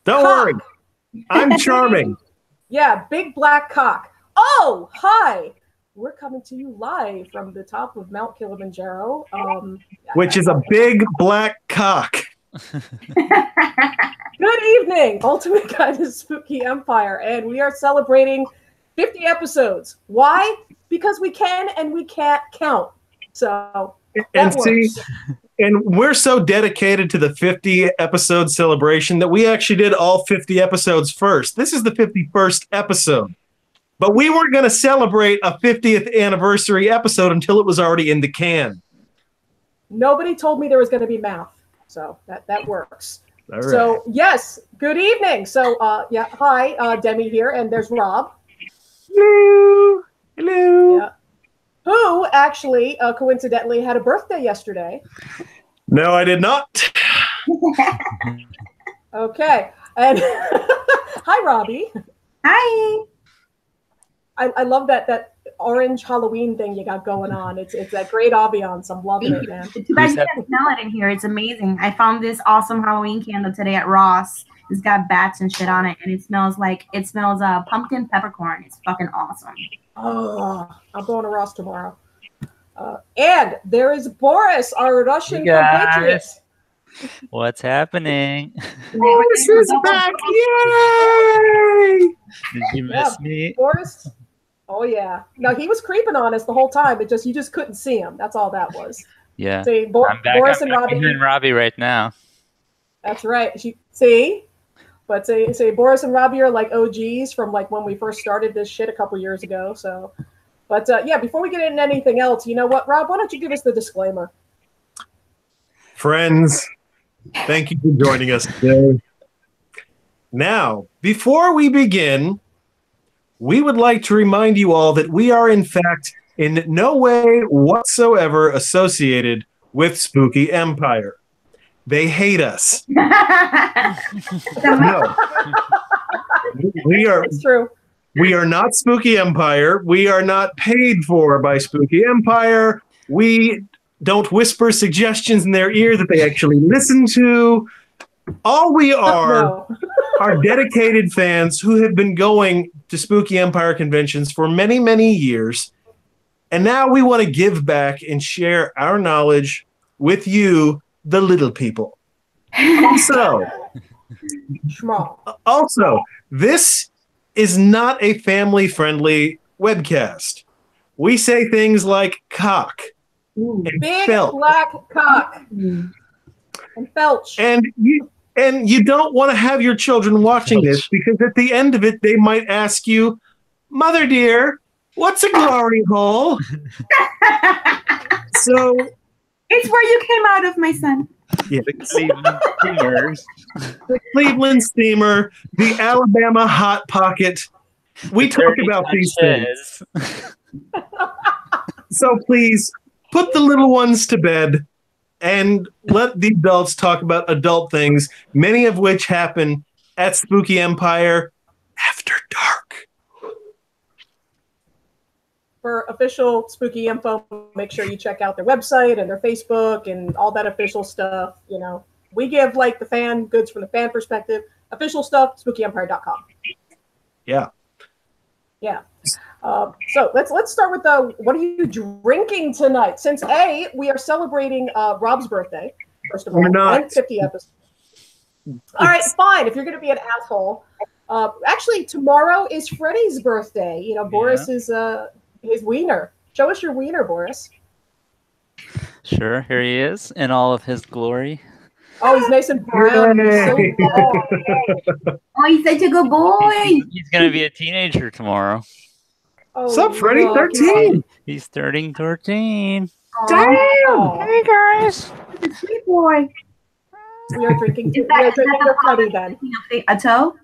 Don't worry. I'm charming. Yeah, big black cock. Oh, hi. We're coming to you live from the top of Mount Kilimanjaro. Which is a big black cock. Good evening, Ultimate Guide to Spooky Empire. And we are celebrating 50 episodes. Why? Because we can and we can't count. So, and we're so dedicated to the 50 episode celebration that we actually did all 50 episodes first. This is the 51st episode. But we weren't going to celebrate a 50th anniversary episode until it was already in the can. Nobody told me there was going to be math. So that works. All right. So, yes, good evening. So, hi, Demi here, and there's Rob. Hello. Hello. Yeah. Who actually, coincidentally, had a birthday yesterday. No, I did not. Okay. And hi, Robby. Hi. I love that orange Halloween thing you got going on. It's that great ambiance. I'm loving it, man. Too bad you can't smell it in here. It's amazing. I found this awesome Halloween candle today at Ross. It's got bats and shit on it, and it smells pumpkin peppercorn. It's fucking awesome. Oh, I'm going to Ross tomorrow. And there is Boris, our Russian compatriot. What's happening? Boris is back! Yay! Did you miss me? Boris? Oh, yeah. No, he was creeping on us the whole time. You just couldn't see him. That's all that was. Yeah. See, I'm back. Boris I'm and Robby. in Robby right now. That's right. See? But say Boris and Robby are like OGs from like when we first started this shit a couple years ago. So, but yeah, before we get into anything else, you know what, Rob? Why don't you give us the disclaimer? Friends, thank you for joining us today. Now, before we begin, we would like to remind you all that we are, in fact, in no way whatsoever associated with Spooky Empire. They hate us. No. It's true. We are not Spooky Empire. We are not paid for by Spooky Empire. We don't whisper suggestions in their ear that they actually listen to. All we are dedicated fans who have been going to Spooky Empire conventions for many, many years. And now we want to give back and share our knowledge with you, the little people. Also, this is not a family-friendly webcast. We say things like cock and big felch. Black cock and felch. And you don't want to have your children watching this because at the end of it, they might ask you, "Mother dear, what's a glory hole?" So it's where you came out of, my son. Yeah. The Cleveland Steamers. The Cleveland Steamer, the Alabama Hot Pocket. We talk about these things. So please put the little ones to bed and let the adults talk about adult things, many of which happen at Spooky Empire after dark. For official spooky info, make sure you check out their website and their Facebook and all that official stuff. You know, we give like the fan goods from the fan perspective. Official stuff, spookyempire.com. Yeah. Yeah. So let's start with what are you drinking tonight? Since we are celebrating Rob's birthday, first of all, and 50 episodes. All right, fine. If you're going to be an asshole, actually tomorrow is Freddie's birthday. You know, Boris is his wiener. Show us your wiener, Boris. Sure, here he is in all of his glory. Oh, he's nice and brown. He's so oh, he's such a good boy. He's going to be a teenager tomorrow. Oh, what's up, Freddie? 13. He's turning 13. Damn. Hey, guys. Sweet boy. We are drinking for Freddie then. A toe?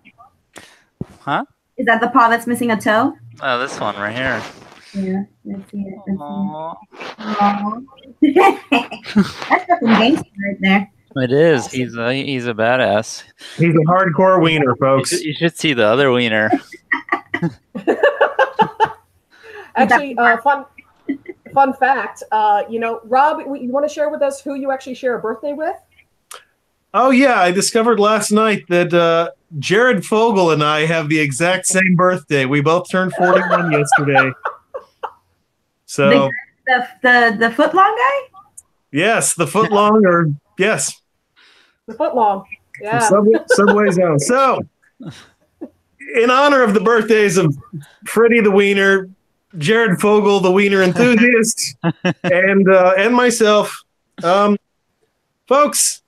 Huh? Is that the paw that's missing a toe? Oh, this one right here. Yeah, let's see it. Aww. That's fucking gangster right there. It is. He's a badass. He's a hardcore wiener, folks. You should see the other wiener. Actually, fun fact. You know, Rob, you want to share with us who you actually share a birthday with? Oh, yeah. I discovered last night that Jared Fogle and I have the exact same birthday. We both turned 41 yesterday. So the footlong guy? Yes, the footlong, or yes. The footlong. Yeah. Subway Zone. So, in honor of the birthdays of Freddie the Wiener, Jared Fogle, the Wiener enthusiast, and myself, folks,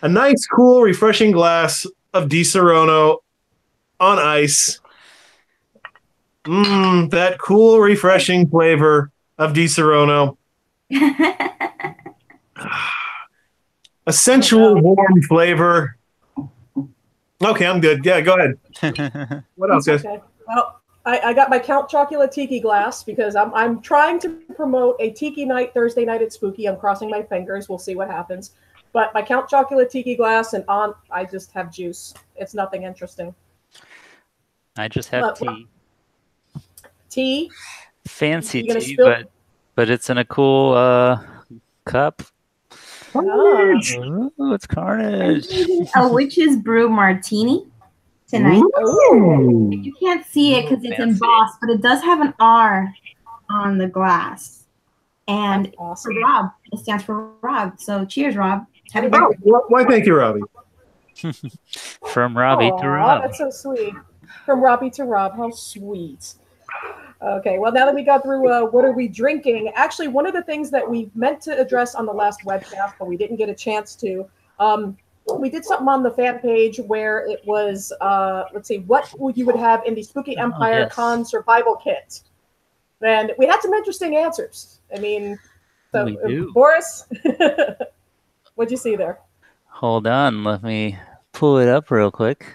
a nice, cool, refreshing glass of Di Serono on ice. That cool, refreshing flavor of Di Serono. A sensual, warm flavor. Okay, I'm good. Yeah, go ahead. What else, guys? Okay. Well, I got my Count Chocula Tiki glass because I'm trying to promote a Tiki night Thursday night at Spooky. I'm crossing my fingers. We'll see what happens. But my Count Chocula Tiki glass, and I just have juice. It's nothing interesting. I just have tea. Tea? Fancy tea, but it's in a cool cup. Oh, it's Carnage. A witch's brew martini tonight. Ooh. You can't see it because it's embossed, but it does have an R on the glass. And awesome. For Rob, it stands for Rob. So cheers, Rob. Happy birthday. Why, thank you, Robby. From Robby to Rob. That's so sweet. From Robby to Rob. How sweet. Okay, well, now that we got through what are we drinking, actually, one of the things that we meant to address on the last webcast, but we didn't get a chance to, we did something on the fan page where it was, let's see, what you would have in the Spooky Empire Con survival kit. And we had some interesting answers. I mean, so Boris, what'd you see there? Hold on, let me pull it up real quick.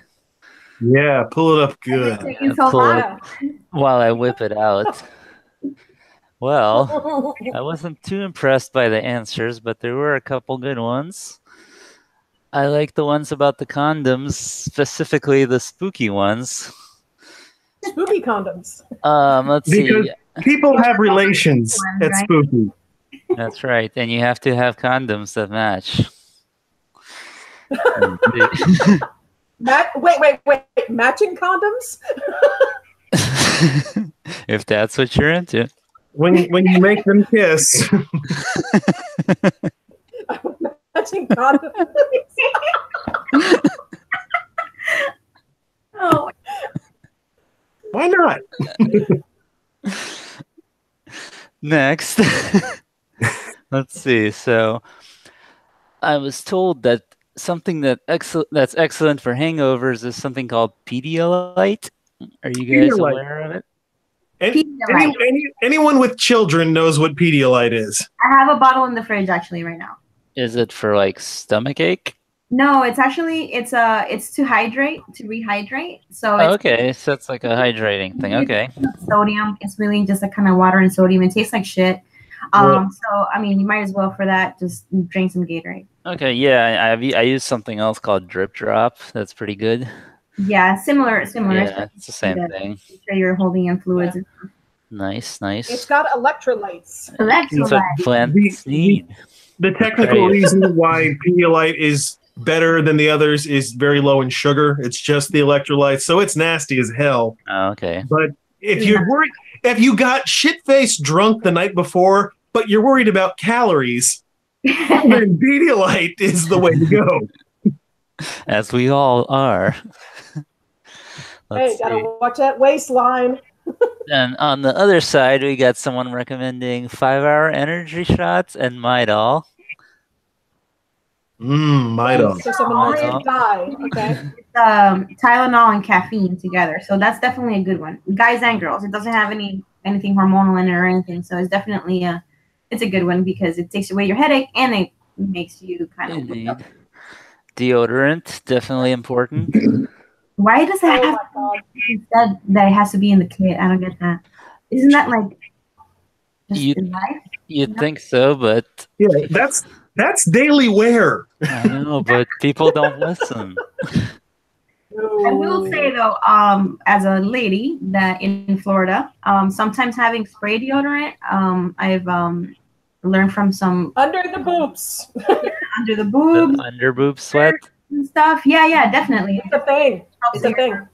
Yeah, pull it up good. While I whip it out. Well, I wasn't too impressed by the answers, but there were a couple good ones. I like the ones about the condoms, specifically the spooky ones. Spooky condoms. Let's see. People have relations at Spooky. That's right, and you have to have condoms that match. Wait. Matching condoms? If that's what you're into. When you make them kiss. Matching condoms. Oh. Why not? Next. Let's see. So I was told that something that's excellent for hangovers is something called Pedialyte. Are you guys aware of it? Anyone with children knows what Pedialyte is. I have a bottle in the fridge actually right now. Is it for like stomach ache? No, it's actually it's to rehydrate. So okay, so it's like a hydrating thing. Okay. Sodium. It's really just a kind of water and sodium. It tastes like shit. So I mean, you might as well for that just drink some Gatorade. Okay, yeah, I use something else called Drip Drop. That's pretty good. Yeah, similar. Yeah, it's the same thing. Make sure you're holding in fluids. Yeah. Nice. It's got electrolytes. That's what plants need. The technical reason why Pedialyte is better than the others is very low in sugar. It's just the electrolytes, so it's nasty as hell. Oh, okay. But if you're worried, if you got shit-faced drunk the night before, but you're worried about calories, then Pedialyte is the way to go. As we all are. Hey, gotta watch that waistline. And on the other side, we got someone recommending 5-hour energy shots and Midol. Midol. So someone might die. Okay. Tylenol and caffeine together. So that's definitely a good one. Guys and girls. It doesn't have anything hormonal in it or anything. So it's definitely it's a good one because it takes away your headache and it makes you kind of wake up. Deodorant, definitely important. Why does it have that it has to be in the kit? I don't get that. Isn't that like just in life? You'd think so, but yeah, that's daily wear. I know, but people don't listen. I will say though, as a lady that in Florida, sometimes having spray deodorant, I've learned from some under the boobs. under the boobs, the under boob sweat and stuff. Yeah, definitely. It's a thing. It's a thing.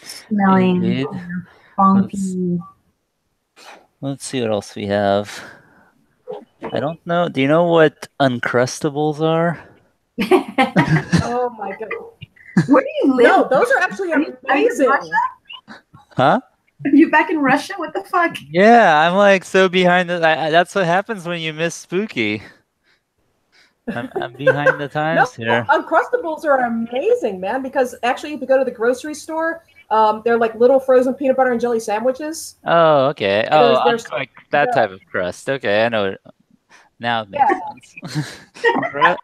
Smelling, Indeed. funky. Let's see what else we have. I don't know. Do you know what Uncrustables are? Oh my god. Where do you live? No, those are actually amazing. Huh? Are you back in Russia? What the fuck? Yeah, I'm like so behind the. That's what happens when you miss Spooky. I'm behind the times here. Uncrustables are amazing, man, because actually if you go to the grocery store, they're like little frozen peanut butter and jelly sandwiches. Oh, okay. There's Like that type of crust. Okay, I know it. Now it makes sense.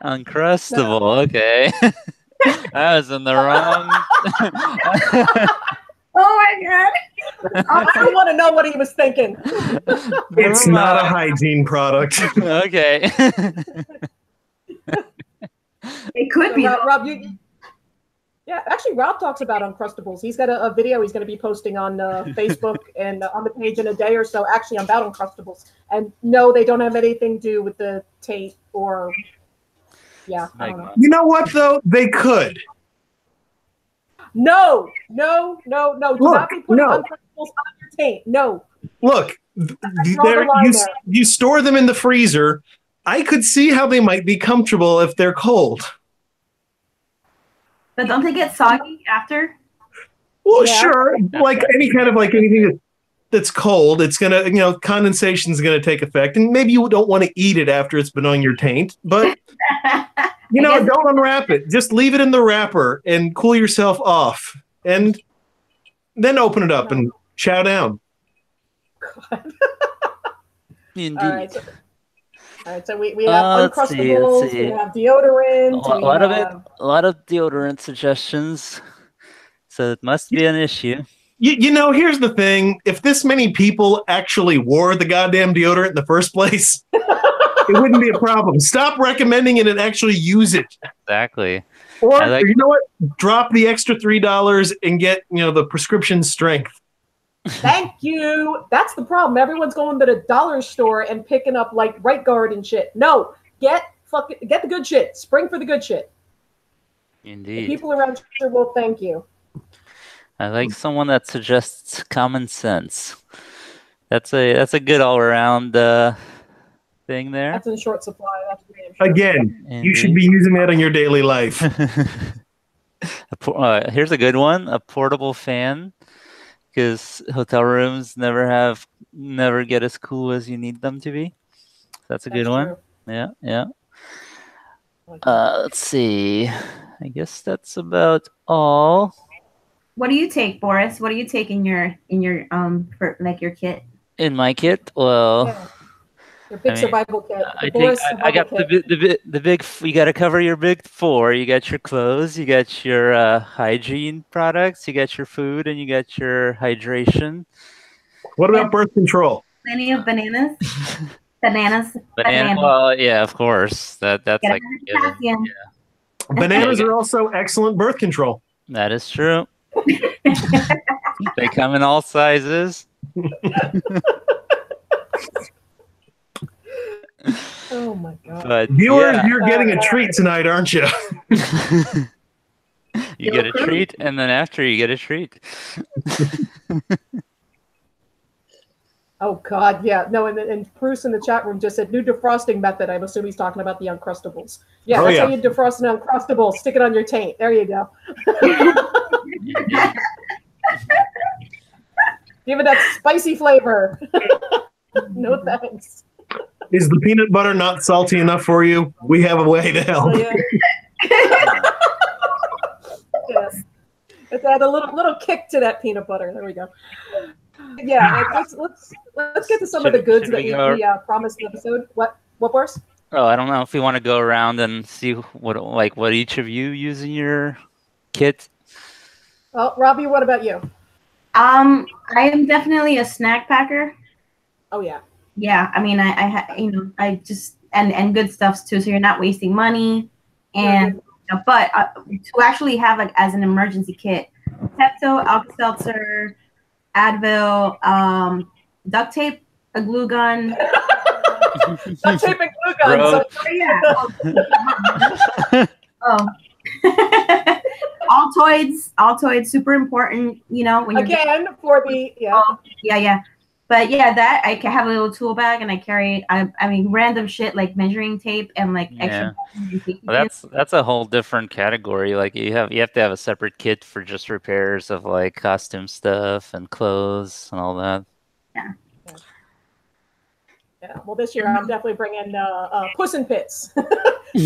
Uncrustable. Okay. I was in the wrong. Oh my god! I don't want to know what he was thinking. It's not a hygiene product. Okay. It could be. Rob, actually, Rob talks about Uncrustables. He's got a video he's going to be posting on Facebook and on the page in a day or so, actually about Uncrustables. And no, they don't have anything to do with the taste or, I don't know. You know what, though? They could. No. Do not be putting Uncrustables on your taint. No. Look, you store them in the freezer. I could see how they might be comfortable if they're cold. But don't they get soggy after? Well, sure. Like anything that's cold, it's gonna, condensation's gonna take effect, and maybe you don't want to eat it after it's been on your taint. But don't unwrap it. Just leave it in the wrapper and cool yourself off, and then open it up and chow down. Indeed. All right, so we have Uncrustables, we have deodorant. A lot of deodorant suggestions. So it must be an issue. Here's the thing. If this many people actually wore the goddamn deodorant in the first place, it wouldn't be a problem. Stop recommending it and actually use it. Exactly. Or you know what? Drop the extra $3 and get, the prescription strength. Thank you. That's the problem. Everyone's going to the dollar store and picking up like Right Guard and shit. No, get the good shit. Spring for the good shit. Indeed. The people around here will thank you. I like someone that suggests common sense. That's a good all around thing there. That's in short supply. That's for damn sure. Again, Indeed. You should be using that in your daily life. Here's a good one: a portable fan. Because hotel rooms never get as cool as you need them to be. That's a good one. True. Yeah. Let's see. I guess that's about all. What do you take, Boris? What do you take in your for like your kit? In my kit, well. Yeah. Your big survival kit. I got the big. You got to cover your big four. You got your clothes. You got your hygiene products. You got your food, and you got your hydration. What about birth control? Plenty of bananas. Bananas. Well, yeah, of course. That's like yeah. Bananas are also excellent birth control. That is true. They come in all sizes. Oh my god! But viewers, you're getting a treat tonight, aren't you? You get a treat, and then after you get a treat. Oh god, yeah. No, and Bruce in the chat room just said new defrosting method. I'm assuming he's talking about the Uncrustables. Yeah, that's how you defrost an Uncrustable. Stick it on your taint. There you go. Give it that spicy flavor. No thanks. Is the peanut butter not salty enough for you? We have a way to help. Oh, yeah. Yes. Let's add a little kick to that peanut butter. There we go. Yeah, let's get to some of the goods that we promised in the episode. What, Boris? Oh, I don't know if we want to go around and see what each of you use in your kit. Well, Robby, what about you? I am definitely a snack packer. Oh yeah. Yeah, I mean, I just and good stuff too. So you're not wasting money, and but to actually have like as an emergency kit, Pepto, Alka-Seltzer, Advil, duct tape, a glue gun, Duct tape and glue guns. So, yeah. Oh. Altoids, super important. You know, when again for the yeah. But yeah, that I have a little tool bag and I carry. I mean, random shit like measuring tape and like extra. Well, that's a whole different category. Like you have to have a separate kit for just repairs of like costume stuff and clothes and all that. Yeah. Yeah. Well, this year I'm definitely bringing Puss in Pits.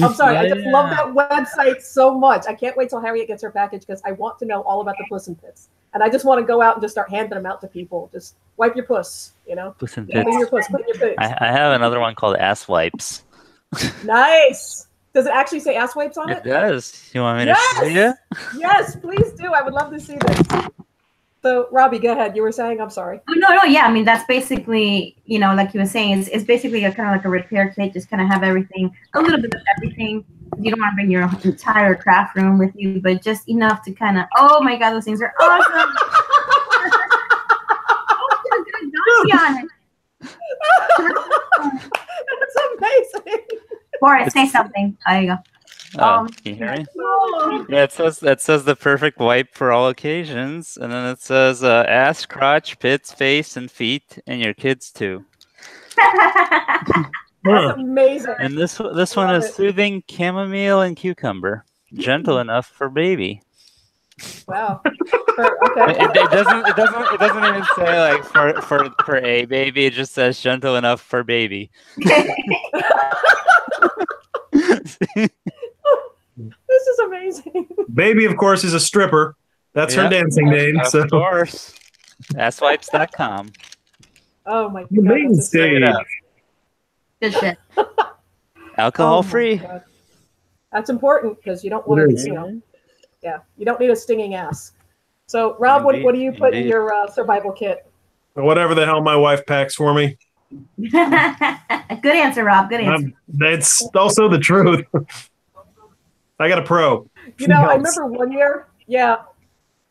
I'm sorry, I just love that website so much. I can't wait till Harriet gets her package because I want to know all about the Puss in Pits. And I just want to go out and just start handing them out to people. Just wipe your puss, you know? Puss in Pits. Clean your puss, clean your pits. I have another one called Ass Wipes. Nice. Does it actually say ass wipes on it? It does. You want me to show you? Yes, please do. I would love to see this. So, Robby, go ahead. You were saying, I'm sorry. No, yeah. I mean, that's basically, you know, like you were saying, it's basically kind of like a repair kit. Just kind of have everything, a little bit of everything. You don't want to bring your entire craft room with you, but just enough to kind of, oh my God, those things are awesome. That's amazing. Boris, say something. There you go. Can you hear me? Yeah, it says the perfect wipe for all occasions, and then it says ass, crotch, pits, face, and feet, and your kids too. That's amazing. And this one is soothing chamomile and cucumber, gentle enough for baby. Wow. Okay. It doesn't even say like for a baby. It just says gentle enough for baby. This is amazing. Baby, of course, is a stripper. That's her dancing name. Of course. Asswipes.com. Oh my God. Amazing. Good shit. Alcohol free. That's important because you don't want to, you know, you don't need a stinging ass. So, Rob, what do you put in your survival kit? Whatever the hell my wife packs for me. Good answer, Rob. Good answer. That's also the truth. I got a pro. You know, I remember one year. Yeah,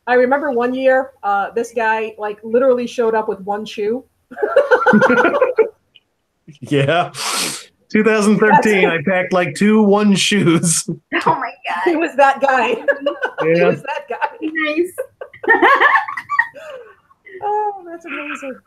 I remember one year. This guy like literally showed up with one shoe. Yeah. 2013, I packed like 2 1 shoes. Oh my God. He was that guy. He was that guy. Nice. Oh, that's amazing.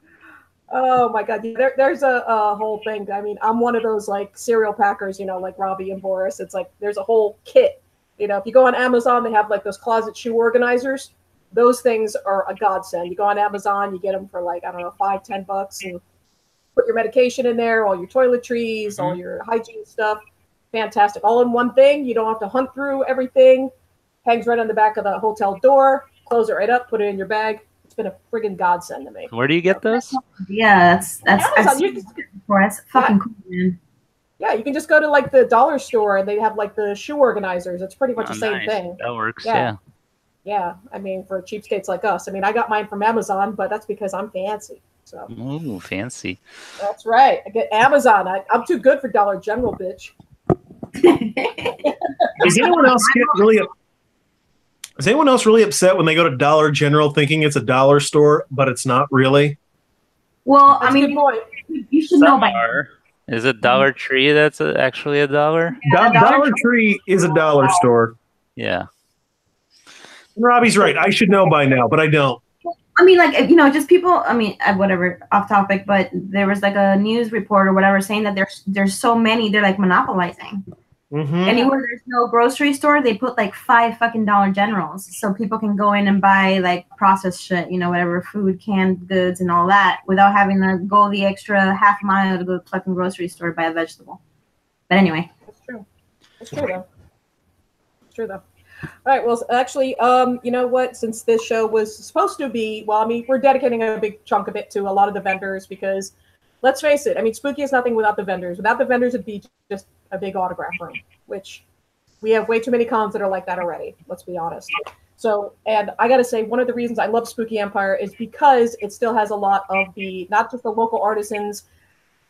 Oh my God. There's a whole thing. I mean, I'm one of those like cereal packers, you know, like Robby and Boris. It's like there's a whole kit. You know, if you go on Amazon, they have like those closet shoe organizers. Those things are a godsend. You go on Amazon, you get them for like, I don't know, $5-10 and put your medication in there, all your toiletries, all your hygiene stuff. Fantastic. All in one thing. You don't have to hunt through everything. Hangs right on the back of the hotel door. Close it right up, put it in your bag. It's been a friggin' godsend to me. Where do you get those? Yeah, that's fucking cool, man. Yeah, you can just go to like the dollar store and they have like the shoe organizers. It's pretty much the same thing. That works, yeah. Yeah, I mean, for cheapskates like us. I mean, I got mine from Amazon, but that's because I'm fancy. So. Ooh, fancy. That's right. I get Amazon. I'm too good for Dollar General, bitch. Does anyone else get really? Is anyone else really upset when they go to Dollar General thinking it's a dollar store, but it's not really? Well, that's I mean, you should know by now. Is it Dollar Tree that's actually a dollar? Yeah, Dollar Tree is a dollar store. Yeah. Robby's right. I should know by now, but I don't. I mean, like, you know, just people, I mean, whatever, off topic, but there was like a news report or whatever saying that there's so many, they're like monopolizing. Mm-hmm. Anywhere there's no grocery store, they put like 5 fucking Dollar Generals so people can go in and buy like processed shit, you know, whatever, food, canned goods and all that without having to go the extra half mile to go to the fucking grocery store to buy a vegetable. But anyway. That's true. That's true, though. It's true, though. All right. Well, actually, you know what? Since this show was supposed to be, well, I mean, we're dedicating a big chunk of it to a lot of the vendors because, let's face it, I mean, Spooky is nothing without the vendors. Without the vendors, it'd be just a big autograph room, which we have way too many cons that are like that already. Let's be honest. So, and I got to say, one of the reasons I love Spooky Empire is because it still has a lot of the, not just the local artisans,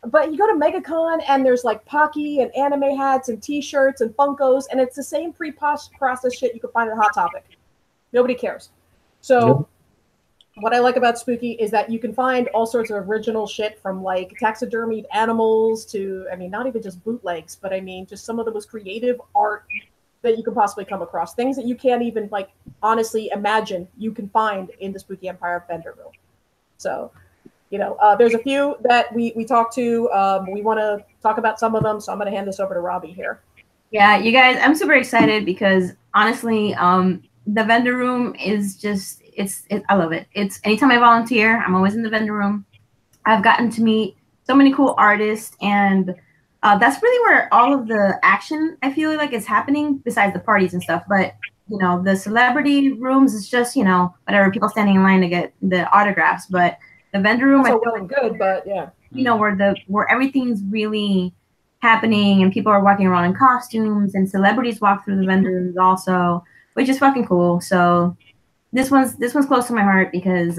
but you go to MegaCon and there's like Pocky and anime hats and T-shirts and Funkos, and it's the same pre-processed shit you could find at Hot Topic. Nobody cares. So what I like about Spooky is that you can find all sorts of original shit from like taxidermied animals to, I mean, not even just bootlegs, but I mean, just some of the most creative art that you can possibly come across. Things that you can't even like honestly imagine you can find in the Spooky Empire vendor room. So, you know, there's a few that we talked to. We want to talk about some of them, so I'm going to hand this over to Robby here. Yeah, you guys, I'm super excited because honestly, the vendor room is just, I love it. It's anytime I volunteer, I'm always in the vendor room. I've gotten to meet so many cool artists, and that's really where all of the action, I feel like, is happening besides the parties and stuff. But, you know, the celebrity rooms is just, you know, whatever, people standing in line to get the autographs. But the vendor room, so well and good, but yeah. You know, where everything's really happening and people are walking around in costumes and celebrities walk through the vendor rooms also, which is fucking cool. So this one's close to my heart because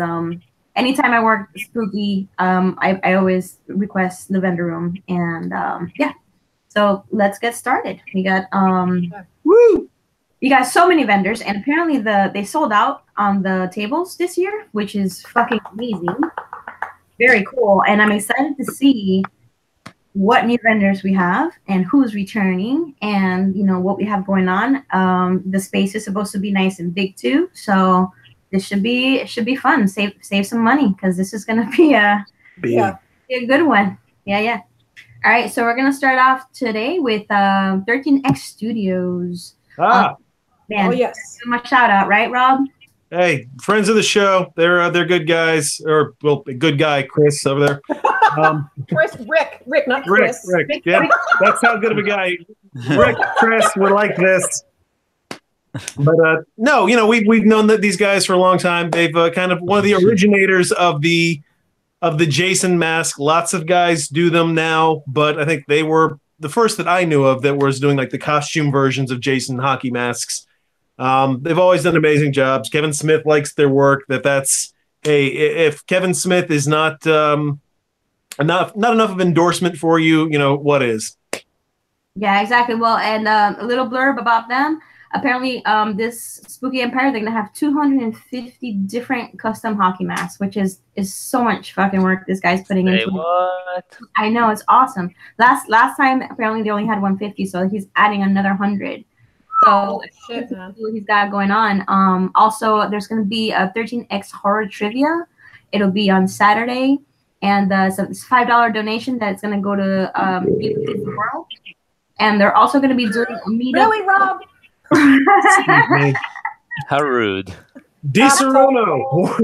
anytime I work Spooky, I always request the vendor room, and yeah. So let's get started. We got woo! You got so many vendors, and apparently they sold out on the tables this year, which is fucking amazing. Very cool, and I'm excited to see what new vendors we have and who's returning, and you know what we have going on. The space is supposed to be nice and big too, so it should be fun. Save some money because this is gonna be a good one. Yeah. All right, so we're gonna start off today with 13X Studios. Man, oh yes, my shout out, right, Rob? Hey, friends of the show. They're good guys, or well, a good guy, Chris over there. Rick, not Chris. Rick. Yeah, that's how good of a guy. Rick, Chris, we're like this. But no, you know, we've known that these guys for a long time. They've kind of one of the originators of the Jason mask. Lots of guys do them now, but I think they were the first that I knew of that was doing like the costume versions of Jason hockey masks. They've always done amazing jobs. Kevin Smith likes their work. If Kevin Smith is not enough of endorsement for you, you know what is. Yeah, exactly. Well, and a little blurb about them. Apparently, this Spooky Empire, they're gonna have 250 different custom hockey masks, which is so much fucking work this guy's putting into it. I know, it's awesome. Last time apparently they only had 150, so he's adding another 100. So shit, man. What he's got going on. Also, there's gonna be a 13X horror trivia. It'll be on Saturday, and so it's $5 donation that's gonna go to the world. And they're also gonna be doing a meetup. Really, Rob? How rude. DiSerono.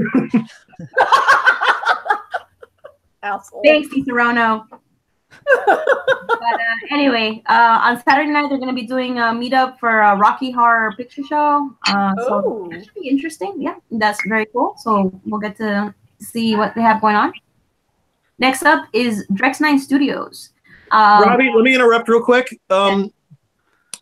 Thanks, DiSerono. But anyway, on Saturday night they're going to be doing a meetup for a Rocky Horror Picture Show. So that should be interesting. Yeah, that's very cool. So we'll get to see what they have going on. Next up is Drex9 Studios. Robby, let me interrupt real quick.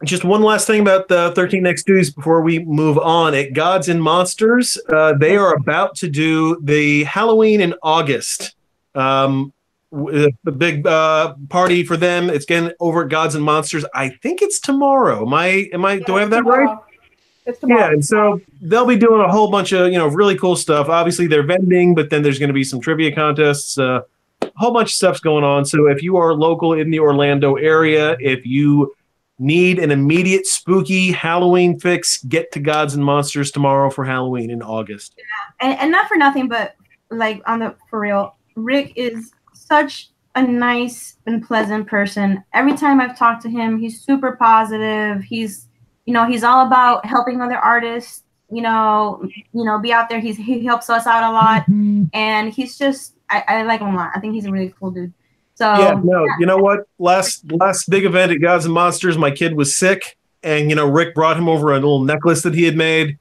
Just one last thing about the 13X Studios before we move on. At Gods and Monsters, they are about to do the Halloween in August. The big party for them. It's getting over at Gods and Monsters. I think it's tomorrow. Do I have that right? It's tomorrow. Yeah, and so they'll be doing a whole bunch of really cool stuff. Obviously, they're vending, but then there's going to be some trivia contests. A whole bunch of stuff's going on. So if you are local in the Orlando area, if you need an immediate spooky Halloween fix, get to Gods and Monsters tomorrow for Halloween in August. Yeah, and not for nothing, but like for real, Rick is such a nice and pleasant person. Every time I've talked to him, he's super positive. He's all about helping other artists. Be out there. He helps us out a lot, and he's just I like him a lot. I think he's a really cool dude. So yeah, you know what? Last big event at Gods and Monsters, my kid was sick, and Rick brought him over a little necklace that he had made.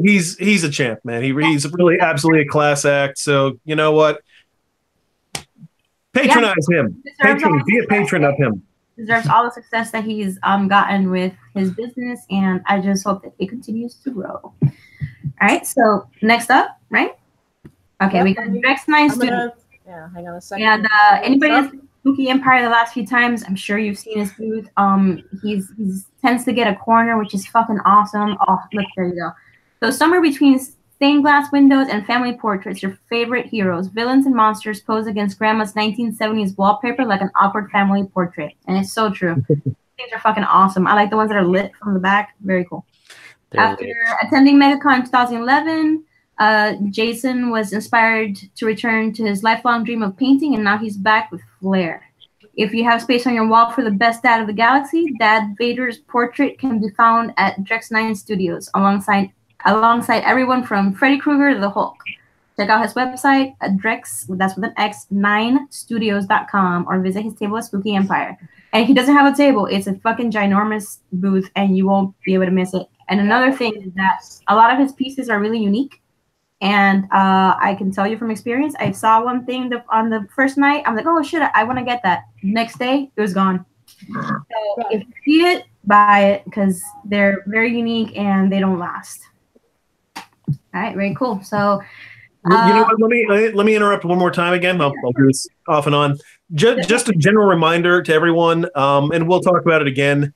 He's a champ, man. He's really absolutely a class act. So you know what? Patronize him. Be a patron of him. Deserves all the success that he's gotten with his business, and I just hope that it continues to grow. All right, so next up, right? Okay, we got Drex9 Studios. Yeah, hang on a second. And anybody that's Spooky Empire the last few times, I'm sure you've seen his booth. He's tends to get a corner, which is fucking awesome. Oh, look, there you go. So somewhere between 6 stained glass windows, and family portraits. Your favorite heroes, villains, and monsters pose against Grandma's 1970s wallpaper like an awkward family portrait. And it's so true. Things are fucking awesome. I like the ones that are lit from the back. Very cool. After attending MegaCon 2011, Jason was inspired to return to his lifelong dream of painting, and now he's back with flair. If you have space on your wall for the best dad of the galaxy, Dad Vader's portrait can be found at Drex9 Studios, alongside everyone from Freddy Krueger to the Hulk. Check out his website at Drex, that's with an X, 9studios.com, or visit his table at Spooky Empire. And he doesn't have a table. It's a fucking ginormous booth, and you won't be able to miss it. And another thing is that a lot of his pieces are really unique. And I can tell you from experience, I saw one thing on the first night. I'm like, oh, shit, I want to get that. Next day, it was gone. So if you see it, buy it, because they're very unique and they don't last. All right, very cool. So, you know what? Let me interrupt one more time again. I'll do this off and on. Just a general reminder to everyone, and we'll talk about it again.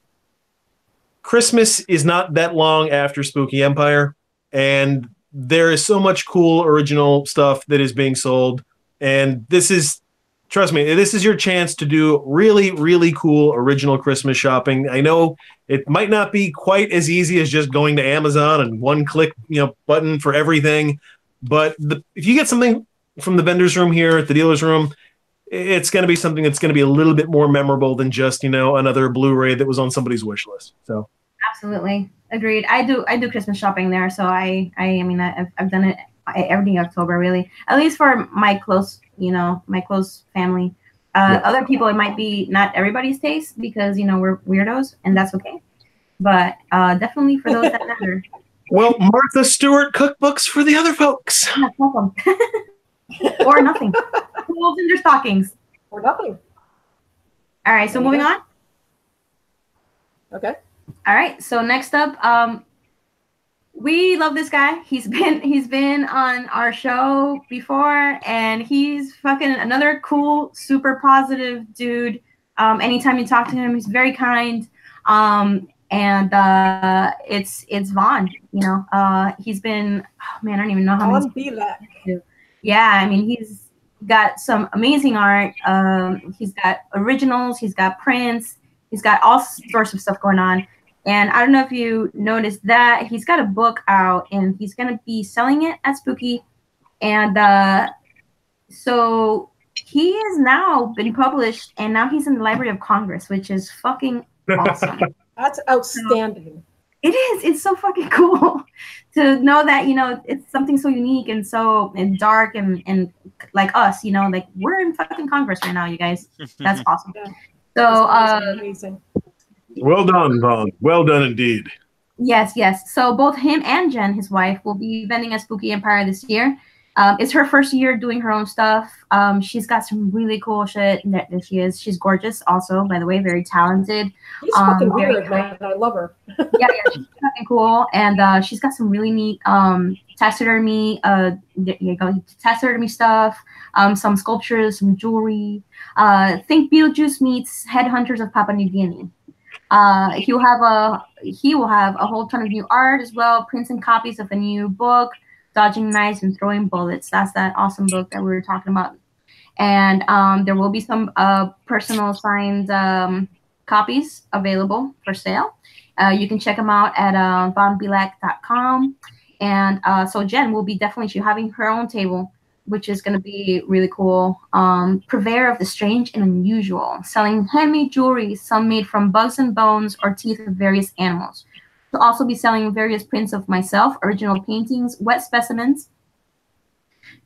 Christmas is not that long after Spooky Empire, and there is so much cool original stuff that is being sold. And this is, trust me, this is your chance to do really, really cool original Christmas shopping. I know it might not be quite as easy as just going to Amazon and one click, button for everything. But if you get something from the vendor's room here at the dealer's room, it's going to be something that's going to be a little bit more memorable than just, another Blu-ray that was on somebody's wish list. So absolutely agreed. I do Christmas shopping there, so I've done it every October, really, at least for my close family. Other people, it might be not everybody's taste, because we're weirdos, and that's okay. But definitely for those that matter. Well, Martha Stewart cookbooks for the other folks. Yeah, welcome. Or nothing. Wolves in their stockings. Or nothing. All right, so moving on. Okay. All right, so next up, we love this guy. He's been on our show before, and he's fucking another cool, super positive dude. Anytime you talk to him, he's very kind. And it's Vaughn. He's been, oh man, I don't even know how many. Yeah, I mean, he's got some amazing art. He's got originals. He's got prints. He's got all sorts of stuff going on. And I don't know if you noticed that he's got a book out, and he's going to be selling it at Spooky. And so he has now been published, and now he's in the Library of Congress, which is fucking awesome. That's outstanding. It is. It's so fucking cool to know that, it's something so unique and so dark and like us, like we're in fucking Congress right now, you guys. That's awesome. Yeah. So amazing. Well done, Vaughn. Well done indeed. Yes. So both him and Jen, his wife, will be vending at Spooky Empire this year. It's her first year doing her own stuff. She's got some really cool shit that she is. She's gorgeous also, by the way, very talented. She's fucking weird, man. I love her. yeah, she's fucking cool. And she's got some really neat taxidermy, taxidermy stuff, some sculptures, some jewelry. Think Beetlejuice meets Headhunters of Papua New Guinea. He will have a whole ton of new art as well, prints and copies of the new book, Dodging Knives and Throwing Bullets. That's that awesome book that we were talking about. And there will be some personal signed copies available for sale. You can check them out at vonblack.com. And so Jen will be definitely having her own table, which is going to be really cool. Purveyor of the strange and unusual, selling handmade jewelry, some made from bugs and bones or teeth of various animals. She'll also be selling various prints of myself, original paintings, wet specimens,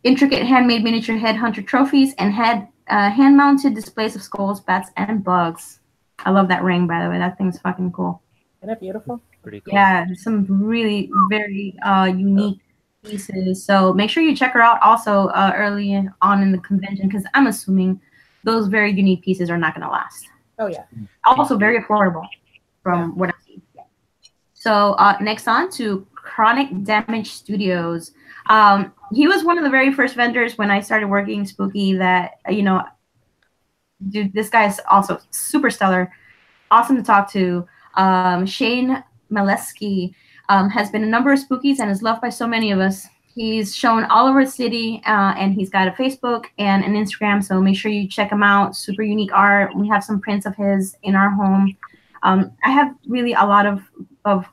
intricate handmade miniature headhunter trophies, and hand-mounted displays of skulls, bats, and bugs. I love that ring, by the way. That thing's fucking cool. Isn't it beautiful? Pretty cool. Yeah, some really very unique pieces. So make sure you check her out also early on in the convention, because I'm assuming those very unique pieces are not going to last. Oh, yeah. Also very affordable from what I've seen. So next on to Chronic Damage Studios. He was one of the very first vendors when I started working Spooky that, dude, this guy is also super stellar. Awesome to talk to. Shane Maleski has been a number of Spookies and is loved by so many of us. He's shown all over the city, and he's got a Facebook and an Instagram. So make sure you check him out. Super unique art. We have some prints of his in our home. I have really a lot of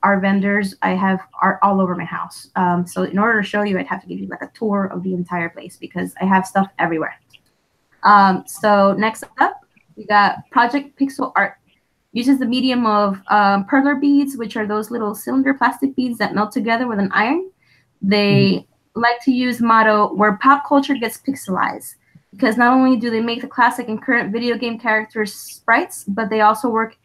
our vendors. I have art all over my house. So in order to show you, I'd have to give you like a tour of the entire place because I have stuff everywhere. So next up, we got Project Pixel Art. Uses the medium of perler beads, which are those little cylinder plastic beads that melt together with an iron. They like to use the motto where pop culture gets pixelized, because not only do they make the classic and current video game characters sprites, but they also work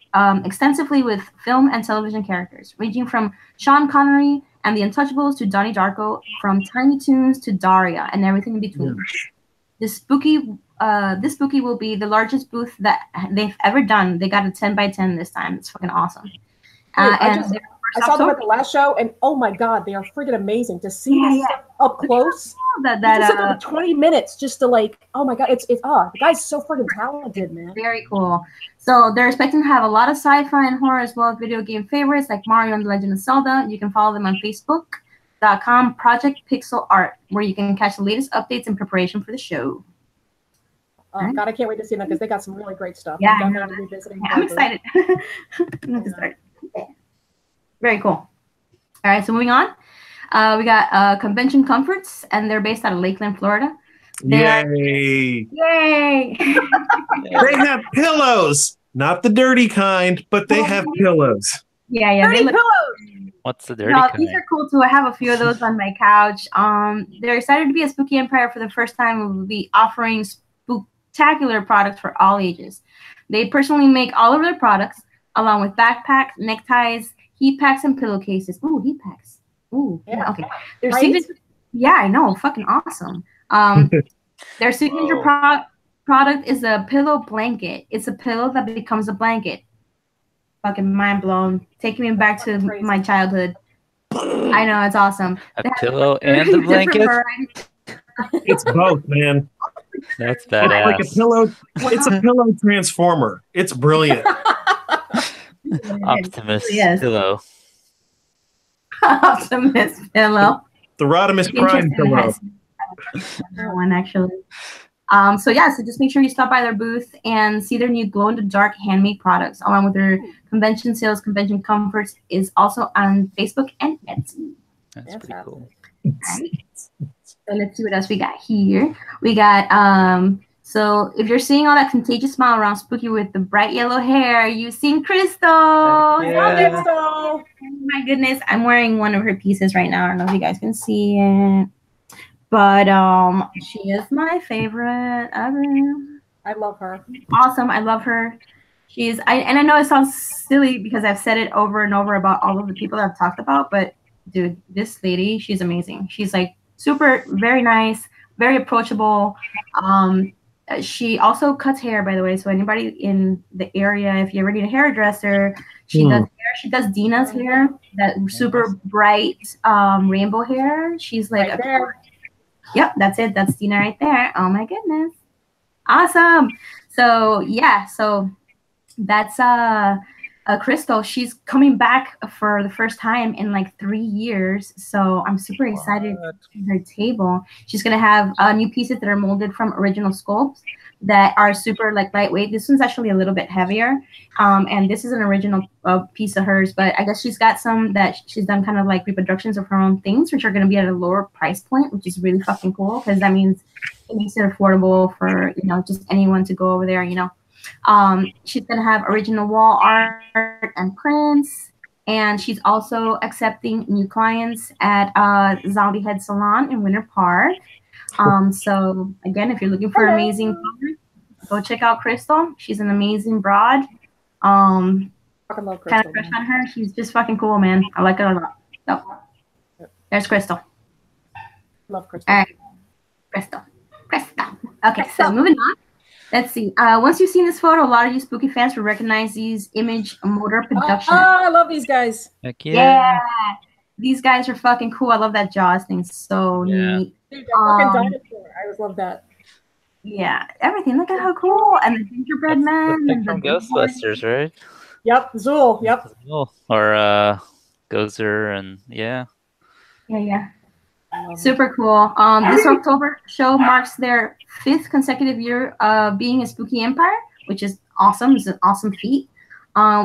extensively with film and television characters, ranging from Sean Connery and the Untouchables to Donnie Darko, from Tiny Toons to Daria, and everything in between. This Spooky will be the largest booth that they've ever done. They got a 10 by 10 this time. It's fucking awesome. I saw them at the last show, and oh my god, they are freaking amazing to see this stuff up close. That 20 minutes just to like, oh my god, the guy's so freaking talented, man. Very cool. So they're expecting to have a lot of sci-fi and horror as well as video game favorites like Mario and The Legend of Zelda. You can follow them on Facebook.com Project Pixel Art, where you can catch the latest updates in preparation for the show. God, I can't wait to see them because they got some really great stuff. Yeah, I'm excited. Very cool. All right, so moving on. We got Convention Comforts, and they're based out of Lakeland, Florida. Yay! They have pillows, not the dirty kind, but they have pillows. Yeah. Dirty pillows. What's the dirty kind? These are cool too. I have a few of those on my couch. They're excited to be a Spooky Empire for the first time. We'll be offering spectacular products for all ages. They personally make all of their products, along with backpacks, neckties, heat packs, and pillowcases. Ooh, heat packs. Ooh, yeah, okay. Their signature, yeah, I know, fucking awesome. Their signature product is a pillow blanket. It's a pillow that becomes a blanket. Fucking mind blown. Taking me back to my childhood. I know, it's awesome. A pillow and a blanket? It's both, man. That's badass. Like a pillow. It's a pillow transformer. It's brilliant. Optimus pillow. Optimus pillow. The Rodimus Prime pillow. One actually. So just make sure you stop by their booth and see their new glow-in-the-dark handmade products, along with their convention sales. Convention Comforts is also on Facebook and Etsy. That's pretty cool. Right. So let's see what else we got here. We got so if you're seeing all that contagious smile around Spooky with the bright yellow hair, you've seen Crystal. Yeah. Crystal. Oh my goodness, I'm wearing one of her pieces right now. I don't know if you guys can see it, but she is my favorite ever. I love her. Awesome, I love her. And I know it sounds silly because I've said it over and over about all of the people that I've talked about, but dude, this lady, she's amazing. She's like super, very nice, very approachable. She also cuts hair, by the way. So anybody in the area, if you ever need a hairdresser, she does hair. She does Dina's hair, that super bright rainbow hair. She's like, right there. Yep, that's it. That's Dina right there. Oh my goodness, awesome. So so that's Crystal. She's coming back for the first time in like 3 years. So I'm super excited to see her table. She's going to have new pieces that are molded from original sculpts that are super like lightweight. This one's actually a little bit heavier. And this is an original piece of hers, but I guess she's got some that she's done kind of like reproductions of her own things, which are going to be at a lower price point, which is really fucking cool because that means it makes it affordable for, just anyone to go over there, She's going to have original wall art and prints, and she's also accepting new clients at Zombie Head Salon in Winter Park. So again, if you're looking for amazing colors, go check out Crystal. She's an amazing broad. I love Crystal. Kind of crush on her. She's just fucking cool, man. I like her a lot. So, there's Crystal. Love Crystal. All right. Crystal. Okay, so moving on. Let's see. Once you've seen this photo, a lot of you Spooky fans will recognize these Image Motor Productions. I love these guys. Heck yeah. These guys are fucking cool. I love that Jaws thing. So neat. Dude, that fucking dinosaur. I always love that. Yeah, everything. Look at how cool. And the gingerbread man. That's from Ghostbusters, right? Yep, Zool. Yep. Zool. Or Gozer and yeah. Yeah. Super cool. This October show marks their 5th consecutive year of being a Spooky Empire, which is awesome. It's an awesome feat.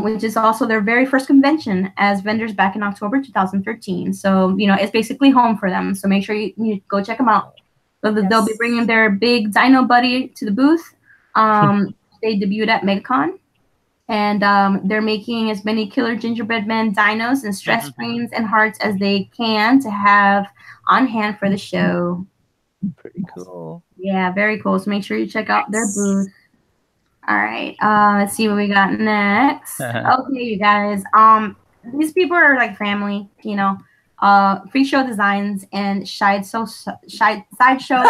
Which is also their very first convention as vendors back in October 2013. So, it's basically home for them. So make sure you go check them out. So they'll be bringing their big Dino Buddy to the booth. They debuted at MegaCon. And they're making as many killer gingerbread men dinos and stress frames and hearts as they can to have on hand for the show. Pretty cool. Yeah, very cool. So make sure you check out their booth. All right. Let's see what we got next. Okay, you guys. These people are like family, Free Show Designs and Sideshow. Sideshow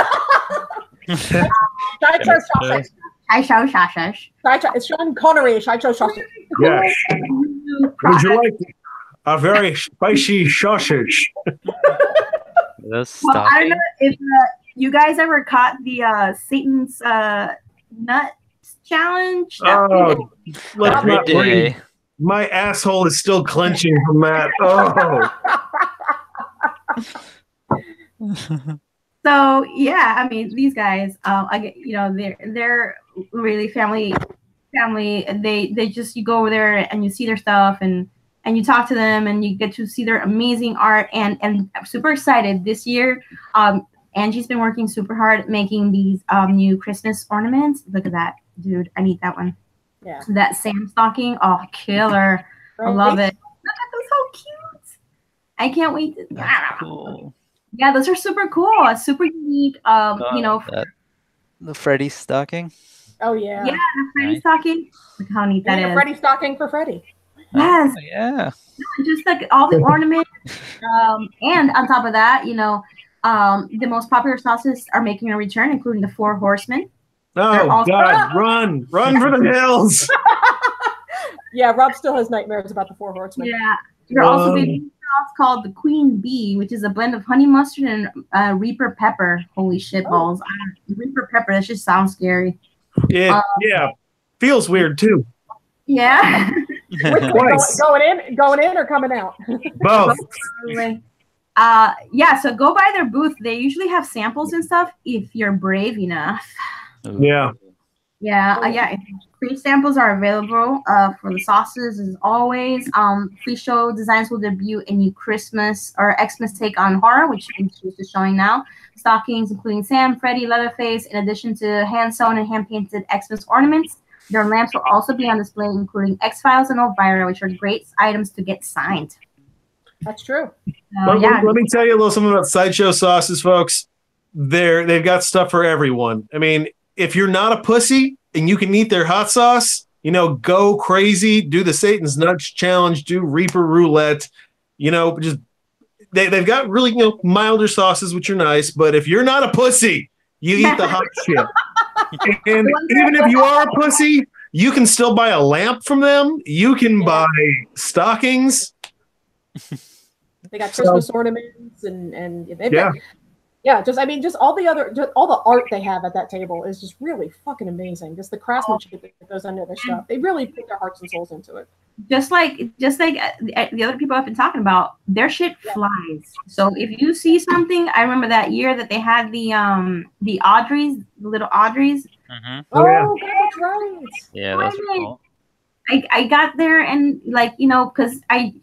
Sausage. It's Sean Connery, Sideshow Sausage. Yes. Would you like a very spicy sausage? Well, I don't know if you guys ever caught the Satan's nut challenge. Oh, every day. My asshole is still clenching from that. Oh. So yeah, I mean, these guys, they're really family. They just, you go over there and you see their stuff and you talk to them and you get to see their amazing art, and I'm super excited this year. Angie's been working super hard at making these new Christmas ornaments. Look at that, dude! I need that one. Yeah. That Sam stocking, oh, killer! I love it. Look at those, so cute. I can't wait to. Cool. Yeah, those are super cool. It's super unique. The Freddy stocking. Oh yeah. Yeah, the Freddy stocking. Look how neat that is. Freddy stocking for Freddy. Yes. Oh, yeah. Just like all the ornaments. And on top of that, the most popular sauces are making a return, including the 4 Horsemen. Oh God! Run for the hills! Yeah, Rob still has nightmares about the 4 Horsemen. Yeah, they're also making sauce called the Queen Bee, which is a blend of honey mustard and Reaper pepper. Holy shit balls! Reaper pepper. That just sounds scary. Yeah, feels weird too. Yeah. Going in or coming out? Both. Yeah, so go by their booth. They usually have samples and stuff if you're brave enough. Yeah. Yeah. Free samples are available for the sauces as always. Free Show Designs will debut a new Christmas or Xmas take on horror, which is just showing now. Stockings including Sam, Freddy, Leatherface, in addition to hand-sewn and hand-painted Xmas ornaments. Their lamps will also be on display, including X-Files and Elvira, which are great items to get signed. That's true. Let me tell you a little something about Sideshow Sauces, folks. They've got stuff for everyone. I mean, if you're not a pussy and you can eat their hot sauce, go crazy, do the Satan's Nudge Challenge, do Reaper Roulette, just they've got really milder sauces, which are nice. But if you're not a pussy, you eat the hot shit. And even if you are a pussy, you can still buy a lamp from them. You can buy stockings. They got Christmas ornaments and just all the art they have at that table is just really fucking amazing. Just the craftsmanship that goes into their stuff. They really put their hearts and souls into it. Just like the other people I've been talking about, their shit flies. So if you see something, I remember that year that they had the Audreys, the little Audreys. Mm-hmm. Oh, that's right. Yeah, that's cool. I got there and because I'm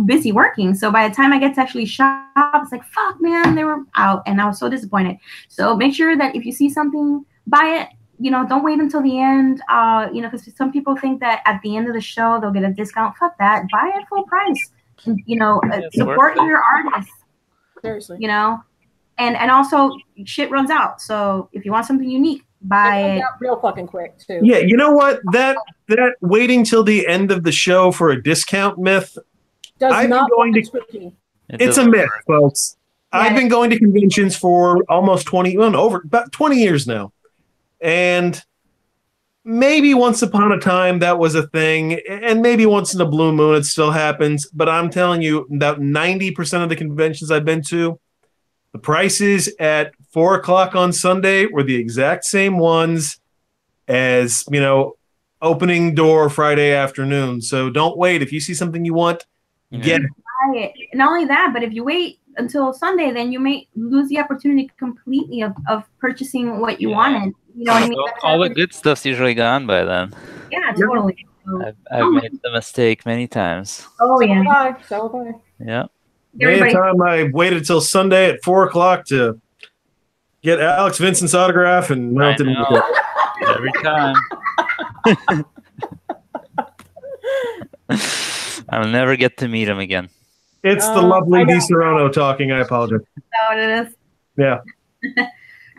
busy working, so by the time I get to actually shop, it's like, fuck, man, they were out, and I was so disappointed. So make sure that if you see something, buy it. Don't wait until the end. Because some people think that at the end of the show they'll get a discount. Fuck that. Buy it full price. Support your artists. Seriously. And also shit runs out. So if you want something unique, buy it. Real fucking quick too. Yeah, you know what? That waiting till the end of the show for a discount myth. It's a myth, folks. Yeah. I've been going to conventions for almost about 20 years now. And maybe once upon a time that was a thing, and maybe once in a blue moon it still happens. But I'm telling you, about 90% of the conventions I've been to, the prices at 4:00 on Sunday were the exact same ones as, opening door Friday afternoon. So don't wait. If you see something you want, get it. Buy it. Not only that, but if you wait until Sunday, then you may lose the opportunity completely of purchasing what you wanted. You know what I mean? All the good stuff's usually gone by then. Yeah, totally. I've made the mistake many times. Oh yeah. So have I. Yeah. Many a time I waited till Sunday at 4 o'clock to get Alex Vincent's autograph and mounted every time. I'll never get to meet him again. It's the lovely Di Serrano talking. I apologize. Is that what it is? Yeah.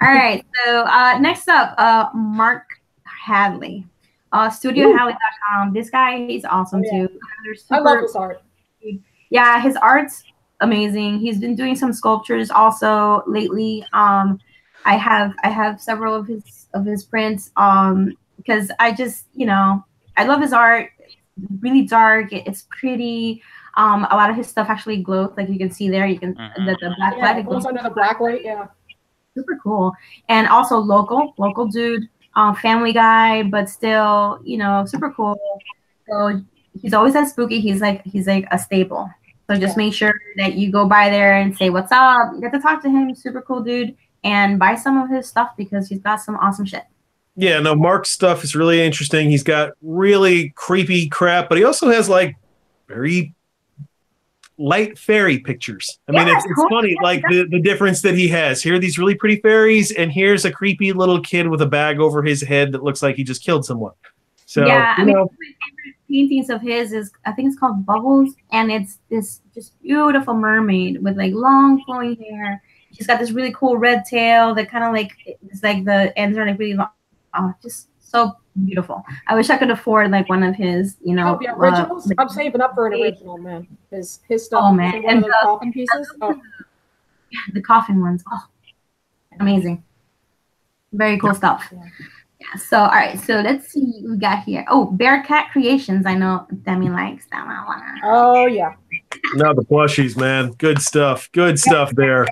All right. So next up, Mark Hadley. StudioHadley.com. This guy is awesome too. I love his art. Yeah, his art's amazing. He's been doing some sculptures also lately. I have several of his prints because I just, I love his art. It's really dark. It's pretty. A lot of his stuff actually glows, like you can see there. You can the black light. It goes under the black light. Yeah. Super cool. And also local dude, family guy, but still, super cool. So he's always at Spooky. He's like a staple. So just make sure that you go by there and say what's up. You get to talk to him. Super cool dude, and buy some of his stuff because he's got some awesome shit. Yeah, no, Mark's stuff is really interesting. He's got really creepy crap, but he also has like very light fairy pictures. I mean, it's cool. Funny, like the difference that he has. Here are these really pretty fairies, and here's a creepy little kid with a bag over his head that looks like he just killed someone. So, yeah, I mean, one of my favorite paintings of his is, I think it's called Bubbles, and it's this just beautiful mermaid with like long flowing hair. She's got this really cool red tail that kind of like, it's like the ends are like really long. Oh, just so beautiful. I wish I could afford like one of his, the originals. I'm saving up for an original, man. His stuff. Oh man, and the coffin pieces. Yeah, the coffin ones. Oh, amazing. Very cool stuff. Yeah. So all right. So let's see what we got here. Oh, Bearcat Creations. I know Demi likes that one. Oh yeah. No, the plushies, man. Good stuff. Good stuff there.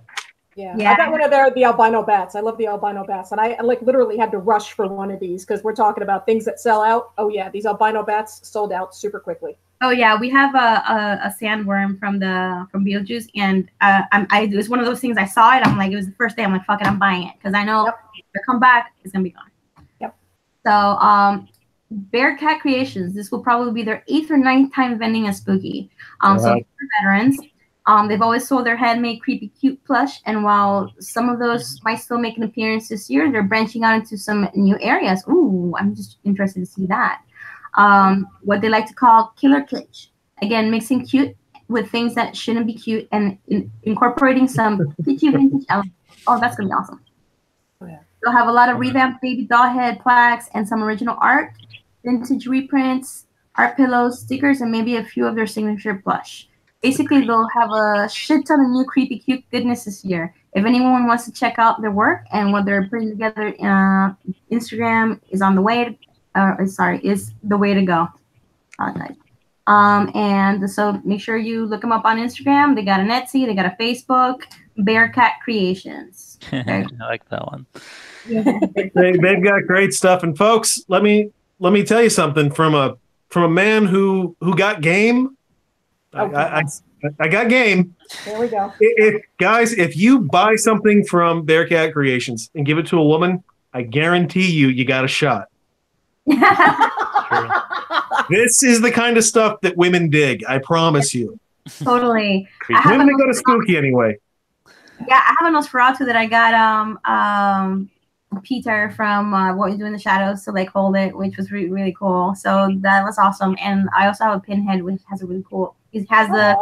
Yeah, I got one of the albino bats. I love the albino bats, and I like literally had to rush for one of these because we're talking about things that sell out. Oh yeah, these albino bats sold out super quickly. Oh yeah, we have a sandworm from Beetlejuice, and it's one of those things. I saw it, I'm like, it was the first day. I'm like, fuck it, I'm buying it because I know if I come back, it's gonna be gone. Yep. So Bearcat Creations. This will probably be their 8th or 9th time vending a Spooky. So for veterans. They've always sold their handmade creepy cute plush, and while some of those might still make an appearance this year, they're branching out into some new areas. Ooh, I'm just interested to see that. What they like to call killer kitsch. Again, mixing cute with things that shouldn't be cute and incorporating some kitschy vintage elements. Oh, that's going to be awesome. Oh, yeah. They'll have a lot of revamped baby doll head plaques and some original art, vintage reprints, art pillows, stickers, and maybe a few of their signature plush. Basically, they'll have a shit ton of new creepy cute goodness this year. If anyone wants to check out their work and what they're putting together, Instagram is on the way. Is the way to go. And so make sure you look them up on Instagram. They got an Etsy, they got a Facebook, Bearcat Creations. I like that one. They've got great stuff. And folks, let me tell you something from a man who got game. I got game. There we go. If you buy something from Bearcat Creations and give it to a woman, I guarantee you got a shot. This is the kind of stuff that women dig. I promise you. Totally. Women go to Spooky anyway. Yeah, I have a Nosferatu that I got Peter from What You Do in the Shadows to like hold it, which was really, really cool. So that was awesome. And I also have a pinhead which has a really cool. It has the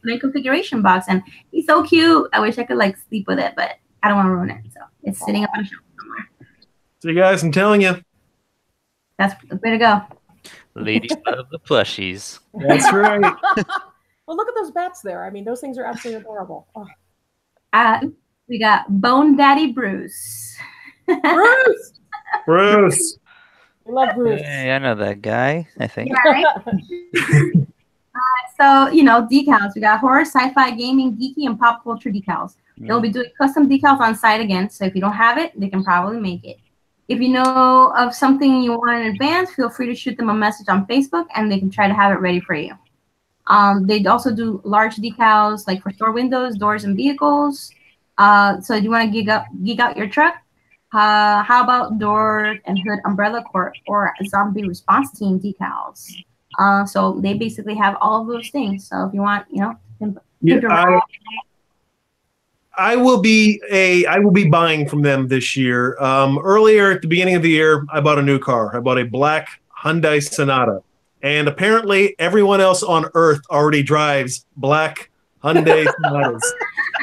main configuration box, and he's so cute. I wish I could like sleep with it, but I don't want to ruin it. So it's sitting up on a shelf somewhere. So you guys, I'm telling you, that's the way to go. Ladies love the plushies. That's right. Well, look at those bats there. I mean, those things are absolutely adorable. Oh. We got Bone Daddy Bruce. Bruce. Bruce. I love Bruce. Hey, I know that guy. I think. Right? So, decals. We got horror, sci-fi, gaming, geeky, and pop culture decals. They'll be doing custom decals on site again, so if you don't have it, they can probably make it. If you know of something you want in advance, feel free to shoot them a message on Facebook, and they can try to have it ready for you. They also do large decals like for store windows, doors, and vehicles. So if you want to geek out your truck, how about door and hood umbrella court or zombie response team decals? So they basically have all of those things. So if you want, I will be buying from them this year. Earlier at the beginning of the year, I bought a new car. I bought a black Hyundai Sonata, and apparently everyone else on Earth already drives black Hyundai Sonatas.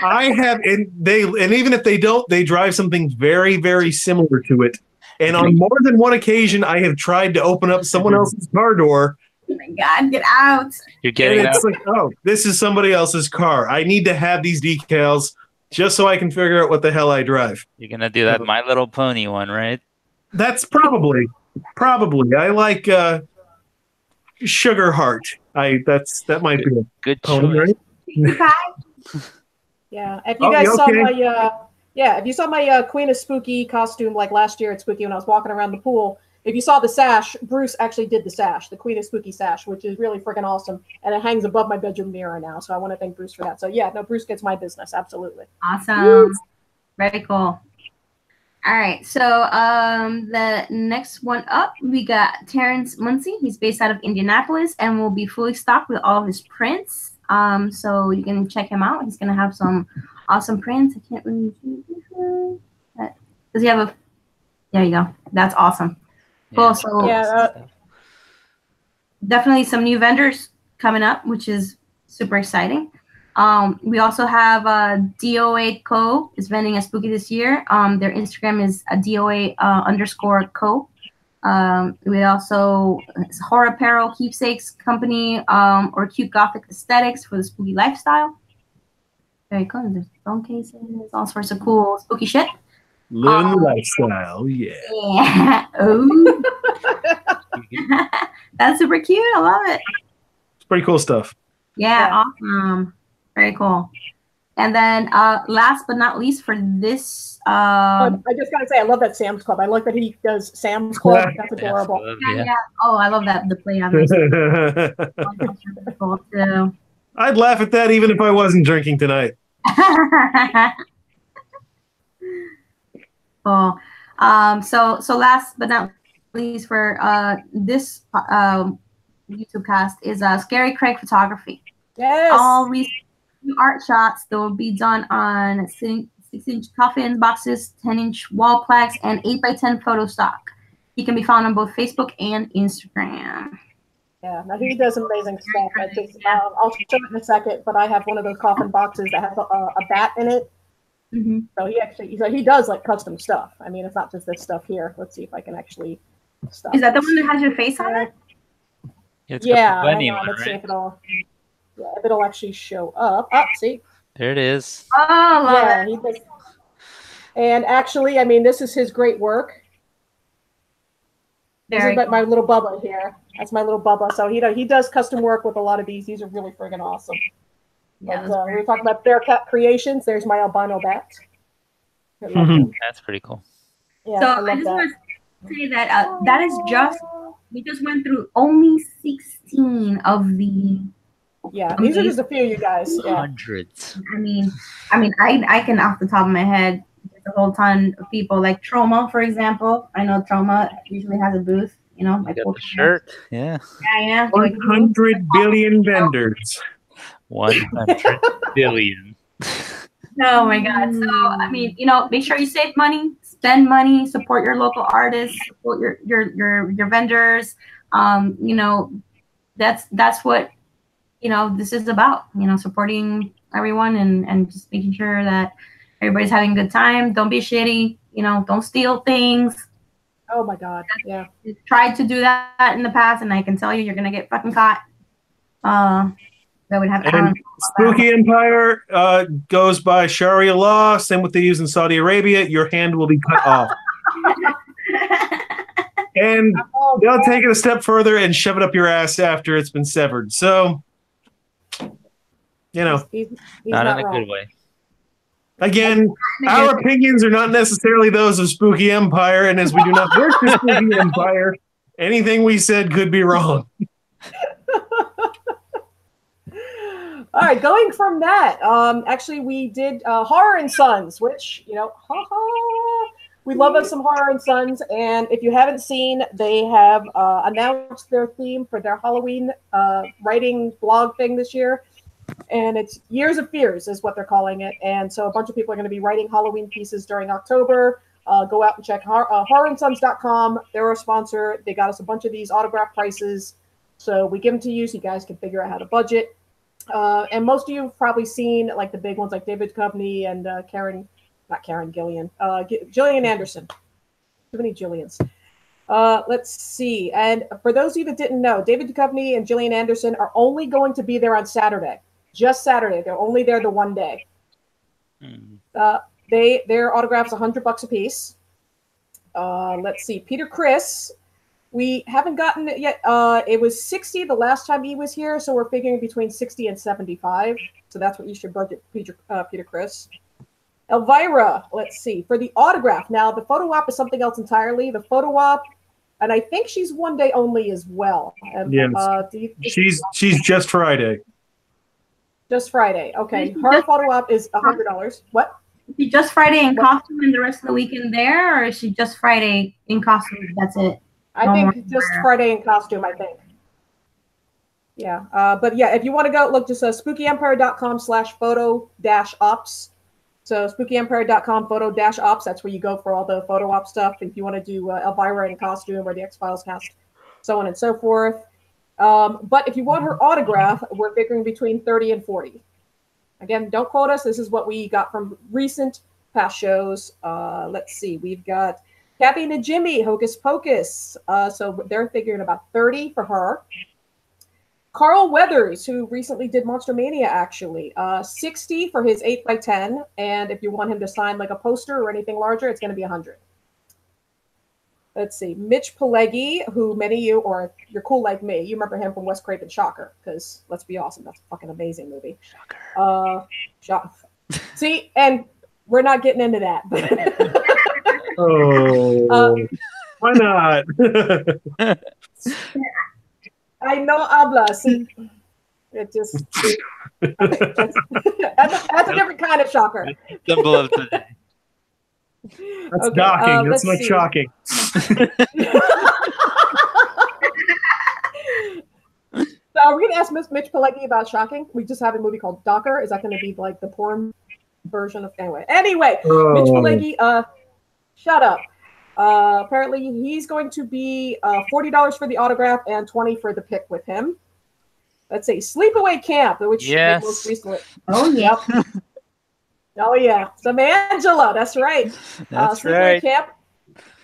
And even if they don't, they drive something very, very similar to it. And on more than one occasion, I have tried to open up someone else's car door. Oh my God, get out! You're getting out. It's like, oh, this is somebody else's car. I need to have these decals just so I can figure out what the hell I drive. You're gonna do that My Little Pony one, right? That's probably. I like Sugar Heart. That might be a good pony, choice. Right? Yeah. If you guys saw if you saw my Queen of Spooky costume like last year at Spooky when I was walking around the pool, if you saw the sash, Bruce actually did the sash, the Queen of Spooky sash, which is really freaking awesome. And it hangs above my bedroom mirror now. So I want to thank Bruce for that. So yeah, no, Bruce gets my business. Absolutely. Awesome. Woo. Very cool. All right. So the next one up, we got Terrence Muncie. He's based out of Indianapolis and will be fully stocked with all of his prints. So you can check him out. He's going to have some awesome prints. I can't really see. Does he have a... There you go. That's awesome. Cool. So definitely some new vendors coming up, which is super exciting. We also have DOA Co. is vending at Spooky this year. Their Instagram is DOA_Co. We also Horror Apparel Keepsakes Company or Cute Gothic Aesthetics for the spooky lifestyle. Very cool. There's phone cases, all sorts of cool spooky shit. Living the lifestyle, yeah. Oh, that's super cute. I love it. It's pretty cool stuff. Yeah, awesome. Very cool. And then last but not least for this... I just got to say, I love that Sam's Club. I like that he does Sam's Club. That's adorable. Yeah. Oh, I love that. The play on this. Cool too. I'd laugh at that even if I wasn't drinking tonight. Cool. So last but not least for this YouTube cast is Scary Craig Photography. Yes. All recent art shots that will be done on 6-inch coffins, boxes, 10-inch wall plaques, and 8x10 photo stock. He can be found on both Facebook and Instagram. Yeah, now he does amazing stuff. I'll show it in a second, but I have one of those coffin boxes that has a bat in it. Mm-hmm. So he does like custom stuff. I mean, it's not just this stuff here. Let's see if I can actually stop. Is that the one that has your face on it? Yeah. Let's see if it'll actually show up. Oh, see. There it is. Oh, love it. And actually, I mean, this is his great work. This is my little Bubba here. That's my little Bubba. So he does custom work with a lot of these. These are really friggin' awesome. Yeah, but, we were talking about Bearcat Creations. There's my albino bat. That's pretty cool. Yeah, so I just want to say that that is we just went through only 16 of the. Yeah, these are just a few, you guys. Yeah. Hundreds. I mean, I can off the top of my head a whole ton of people like Trauma, for example. I know Trauma usually has a booth. You know, like the shirt. Yeah. Yeah. 100 billion vendors. 100 billion. Oh my God. So I mean, make sure you save money, spend money, support your local artists, support your vendors. That's what this is about. Supporting everyone and just making sure that everybody's having a good time. Don't be shitty. Don't steal things. Oh my God. Yeah. Tried to do that in the past, and I can tell you're gonna get fucking caught. That would have and Spooky Empire goes by Sharia law, same what they use in Saudi Arabia. Your hand will be cut off. And they'll take it a step further and shove it up your ass after it's been severed. So, he's not in a good way. Again, our opinions are not necessarily those of Spooky Empire, and as we do not work for Spooky Empire, anything we said could be wrong. All right, going from that, actually, we did Horror and Sons, which, you know, we love us some Horror and Sons. And if you haven't seen, they have announced their theme for their Halloween writing blog thing this year. And it's Years of Fears is what they're calling it. And so a bunch of people are going to be writing Halloween pieces during October. Go out and check horrorandsons.com. They're our sponsor. They got us a bunch of these autograph prices. So we give them to you so you guys can figure out how to budget. And most of you have probably seen like the big ones like David Duchovny and Gillian Anderson. Too many Gillians. Let's see. And for those of you that didn't know, David Duchovny and Gillian Anderson are only going to be there on Saturday. Just Saturday. They're only there the one day. Their autographs $100 a piece. Let's see. Peter Criss. We haven't gotten it yet. It was 60 the last time he was here, so we're figuring between 60 and 75. So that's what you should budget, Peter Criss. Elvira, let's see. For the autograph, now the photo op is something else entirely. The photo op, and I think she's one day only as well. Yes. She's just Friday. Just Friday. Okay. Her photo op is $100. What? Is she just Friday in costume and the rest of the weekend there, or is she just Friday in costume? That's it. I think just Friday in costume, I think. Yeah. But yeah, if you want to go, look, just spookyempire.com/photo-ops. So spookyempire.com photo-ops. That's where you go for all the photo op stuff. If you want to do Elvira in costume or the X-Files cast, so on and so forth. But if you want her autograph, we're figuring between 30 and 40. Again, don't quote us. This is what we got from recent past shows. Let's see. We've got Kathy Najimy, Hocus Pocus. So they're figuring about 30 for her. Carl Weathers, who recently did Monster Mania, actually. 60 for his 8x10. And if you want him to sign like a poster or anything larger, it's going to be 100. Let's see. Mitch Pileggi, who many of you, or if you're cool like me, you remember him from Wes Craven Shocker, because let's be awesome. That's a fucking amazing movie. Shocker. See, and we're not getting into that. Why not? I know habla. See, it just that's a different kind of shocker. Symbol of today. That's okay, docking. That's not shocking. So are we going to ask Mitch Pileggi about shocking? We just have a movie called Docker. Is that going to be like the porn version of anyway? Mitch Pileggi, shut up. Apparently he's going to be $40 for the autograph and $20 for the pic with him. Let's see, Sleepaway Camp, which most recently. Oh yeah. Oh yeah, some Angela. That's right. That's Sleepaway right. Camp.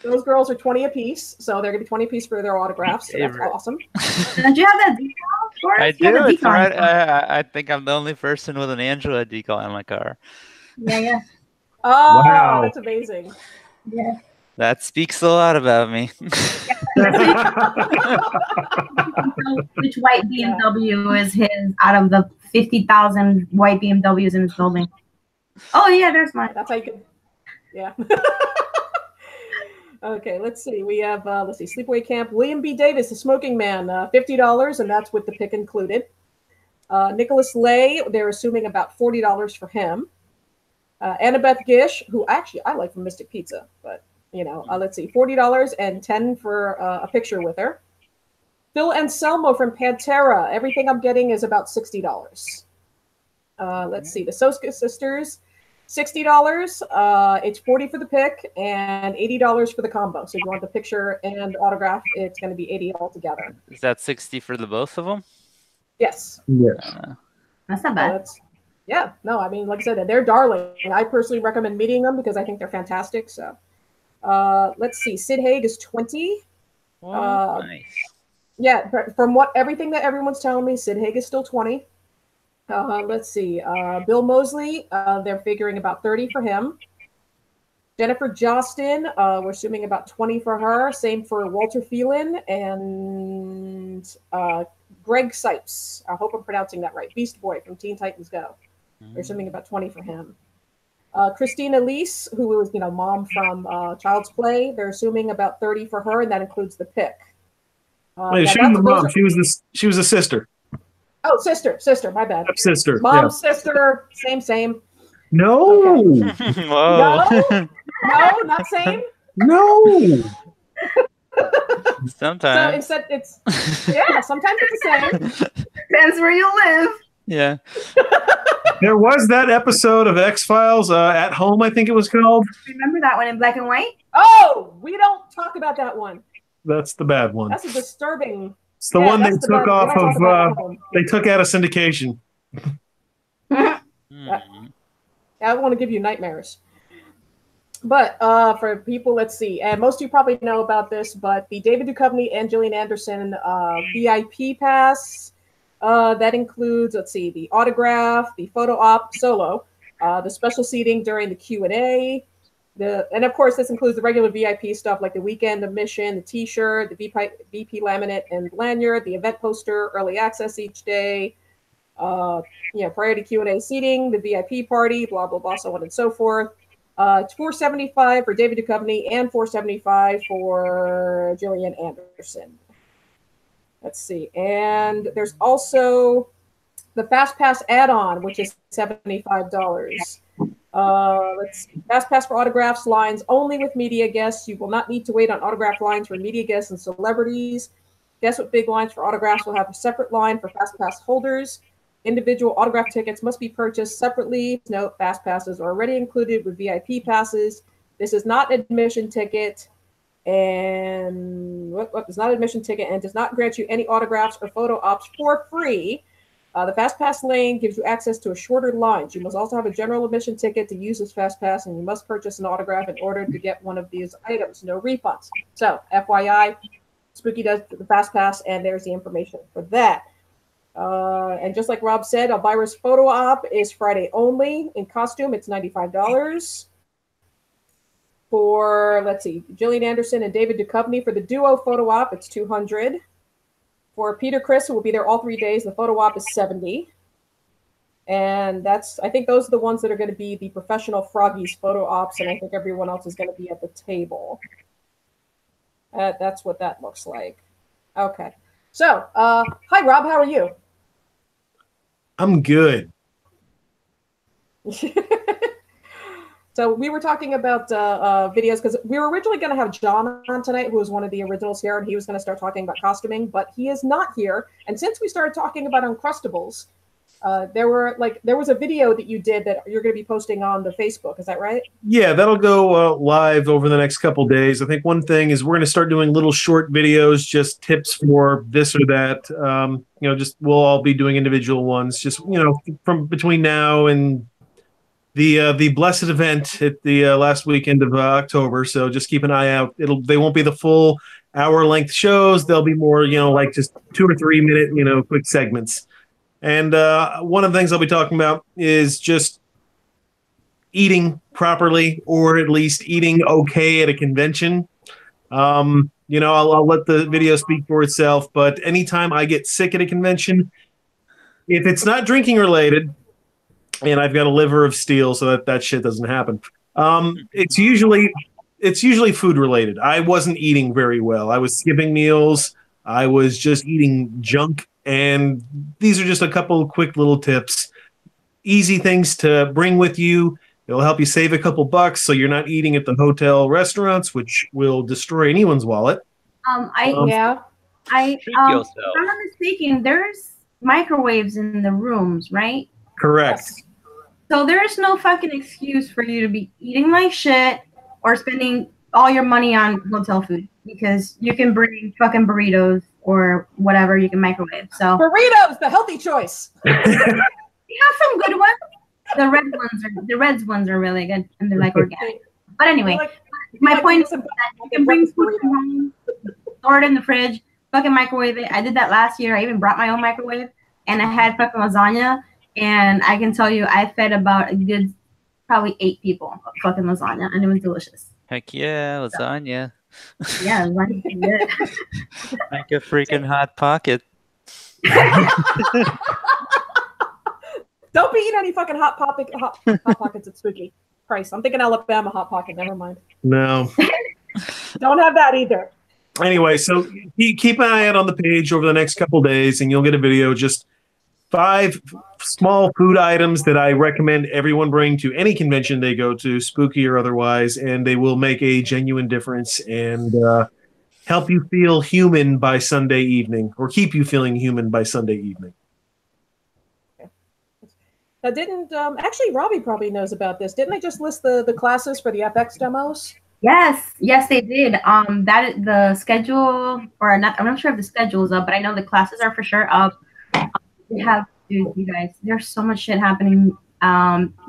Those girls are 20 apiece, so they're gonna be 20 apiece for their autographs. So that's awesome. Did you have that decal? Boris? I do. It's right. I think I'm the only person with an Angela decal in my car. Yeah. Oh, wow. That's amazing. Yeah. That speaks a lot about me. Which white BMW is his out of the 50,000 white BMWs in his building? Oh yeah, there's mine. That's how you can. Yeah. Okay, let's see. We have Sleepaway Camp. William B. Davis, The Smoking Man, $50, and that's with the pick included. Nicholas Lay, they're assuming about $40 for him. Annabeth Gish, who actually I like from Mystic Pizza, but let's see, $40 and $10 for a picture with her. Phil Anselmo from Pantera. Everything I'm getting is about $60. Let's see, the Soska Sisters, $60. It's $40 for the pic and $80 for the combo. So if you want the picture and autograph, it's going to be $80 altogether. Is that $60 for the both of them? Yes. That's not bad. Yeah. No, I mean, like I said, they're darling. I personally recommend meeting them because I think they're fantastic. So let's see. Sid Haig is $20. Nice. Yeah, from everything that everyone's telling me, Sid Haig is still $20. Let's see. Bill Moseley, they're figuring about $30 for him. Jennifer Jostin, we're assuming about $20 for her. Same for Walter Phelan and Greg Sipes. I hope I'm pronouncing that right. Beast Boy from Teen Titans Go. They're assuming about $20 for him. Christina Leese, who was mom from Child's Play, they're assuming about $30 for her, and that includes the pick. Wait, she wasn't the mom. She was the sister. Oh, sister, my bad. Stepsister. Mom, sister, same. No. Okay. Whoa. No, not same. No. Sometimes. So instead, sometimes it's the same. Depends where you live. Yeah. There was that episode of X-Files, At Home, I think it was called. Remember that one in black and white? Oh, we don't talk about that one. That's the bad one. That's a disturbing. It's the one they took off of. They took out of syndication. I want to give you nightmares. But for people, let's see. And most of you probably know about this, but the David Duchovny and Gillian Anderson VIP pass, that includes, let's see, the autograph, the photo op solo, the special seating during the Q&A, and of course, this includes the regular VIP stuff like the weekend admission, the T-shirt, the VP laminate and lanyard, the event poster, early access each day, priority Q&A seating, the VIP party, blah, blah, blah, so on and so forth. It's $475 for David Duchovny and $475 for Gillian Anderson. Let's see. And there's also the Fast Pass add-on, which is $75. Let's see. Fast Pass for autographs lines only with media guests. You will not need to wait on autograph lines for media guests and celebrities. Guests with big lines for autographs will have a separate line for Fast Pass holders. Individual autograph tickets must be purchased separately. Note, Fast Passes are already included with VIP passes. This is not an admission ticket, and it's not an admission ticket and does not grant you any autographs or photo ops for free. The Fast Pass lane gives you access to a shorter line. You must also have a general admission ticket to use this Fast Pass, and you must purchase an autograph in order to get one of these items. No refunds. So, FYI, Spooky does the Fast Pass, and there's the information for that. And just like Rob said, Elvira's photo op is Friday only. In costume, it's $95. For, let's see, Gillian Anderson and David Duchovny for the duo photo op, it's $200. For Peter Criss, who will be there all 3 days, the photo op is $70. And I think those are the ones that are going to be the professional Froggies photo ops, and I think everyone else is going to be at the table. That's what that looks like. Okay. So, hi, Rob. How are you? I'm good. So we were talking about videos because we were originally going to have John on tonight, who was one of the originals here, and he was going to start talking about costuming, but he is not here. And since we started talking about Uncrustables, there was a video that you did that you're going to be posting on the Facebook. Is that right? Yeah, that'll go live over the next couple days. I think one thing is we're going to start doing little short videos, just tips for this or that. We'll all be doing individual ones, just, from between now and the blessed event at the last weekend of October. So just keep an eye out. They won't be the full hour-length shows. They'll be more, like just 2 or 3 minute, quick segments. And one of the things I'll be talking about is just eating properly, or at least eating okay at a convention. I'll let the video speak for itself. But anytime I get sick at a convention, if it's not drinking related, and I've got a liver of steel, so that shit doesn't happen. It's usually food related. I wasn't eating very well. I was skipping meals. I was just eating junk. And these are just a couple of quick little tips, easy things to bring with you. It'll help you save a couple bucks, so you're not eating at the hotel restaurants, which will destroy anyone's wallet. If I'm not mistaken, there's microwaves in the rooms, right? Correct. Yes. So there's no fucking excuse for you to be eating like shit or spending all your money on hotel food, because you can bring fucking burritos or whatever you can microwave. So burritos, the healthy choice. We have some good ones. The red ones are really good, and they're like organic. But anyway, my point is that you can bring food from home, store it in the fridge, fucking microwave it. I did that last year. I even brought my own microwave, and I had fucking lasagna. And I can tell you, I fed about a good, probably 8 people of fucking lasagna, and it was delicious. Heck yeah, lasagna. Yeah, lasagna is good. Like a freaking hot pocket. Don't be eating any fucking hot pockets at Spooky. Christ, I'm thinking Alabama hot pocket. Never mind. No. Don't have that either. Anyway, so keep an eye out on the page over the next couple days, and you'll get a video just 5 small food items that I recommend everyone bring to any convention they go to, spooky or otherwise, and they will make a genuine difference and help you feel human by Sunday evening, or keep you feeling human by Sunday evening. Now, didn't actually Robby probably knows about this? Didn't they just list the classes for the FX demos? Yes, they did. That is the schedule, or not. I'm not sure if the schedule is up, but I know the classes are for sure up. We have, dude, you guys. There's so much shit happening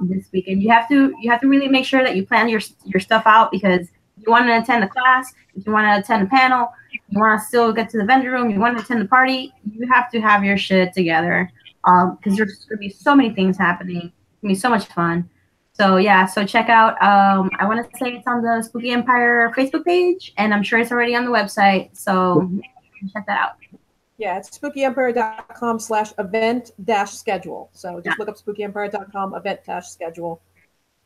this weekend. You have to really make sure that you plan your stuff out, because you want to attend the class, if you want to attend a panel, you want to still get to the vendor room, you want to attend the party, you have to have your shit together. Because there's going to be so many things happening. It's going to be so much fun. So, yeah, so check out, I want to say it's on the Spooky Empire Facebook page, and I'm sure it's already on the website. So check that out. Yeah, it's spookyempire.com/event-schedule. So just look up spookyempire.com event-schedule.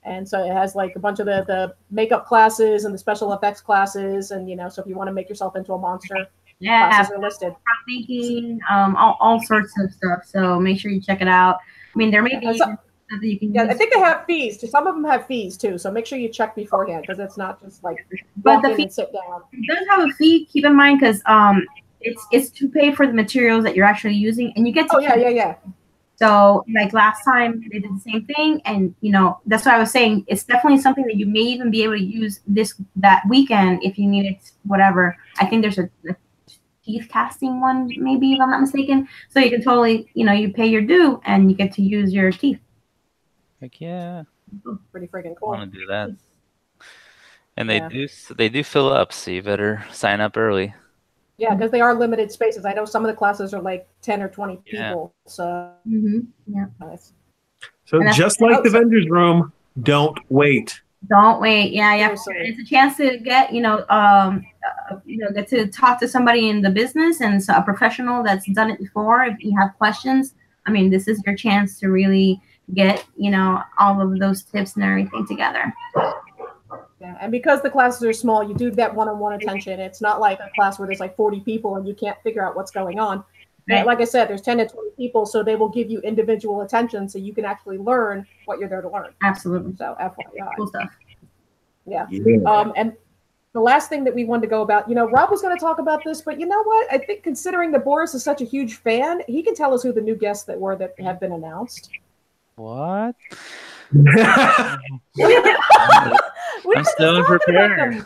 And so it has like a bunch of the makeup classes and the special effects classes. And, you know, so if you want to make yourself into a monster, classes are listed. Making, all sorts of stuff. So make sure you check it out. I mean, there may be stuff that you can use. I think they have fees. Some of them have fees too. So make sure you check beforehand, because it's not just like walk in and sit down. It does have a fee. Keep in mind, because it's to pay for the materials that you're actually using, and you get to. Oh yeah. So like last time they did the same thing, and you know that's what I was saying. It's definitely something that you may even be able to use that weekend if you need it. Whatever. I think there's a teeth casting one, maybe, if I'm not mistaken. So you can totally, you pay your due and you get to use your teeth. Heck yeah. Pretty freaking cool. I want to do that. And they do fill up, so you better sign up early. Yeah, because they are limited spaces. I know some of the classes are like 10 or 20 people. So yeah. So just like the vendor's room, don't wait. Don't wait. Yeah. It's a chance to get, get to talk to somebody in the business and a professional that's done it before. If you have questions, I mean, this is your chance to really get, all of those tips and everything together. Yeah, and because the classes are small, you do get one-on-one attention. It's not like a class where there's like 40 people and you can't figure out what's going on. Right. Like I said, there's 10 to 20 people, so they will give you individual attention so you can actually learn what you're there to learn. Absolutely. So FYI. Cool stuff. Yeah. And the last thing that we wanted to go about, Rob was going to talk about this, but you know what? I think considering that Boris is such a huge fan, he can tell us who the new guests that have been announced. What? I'm still unprepared.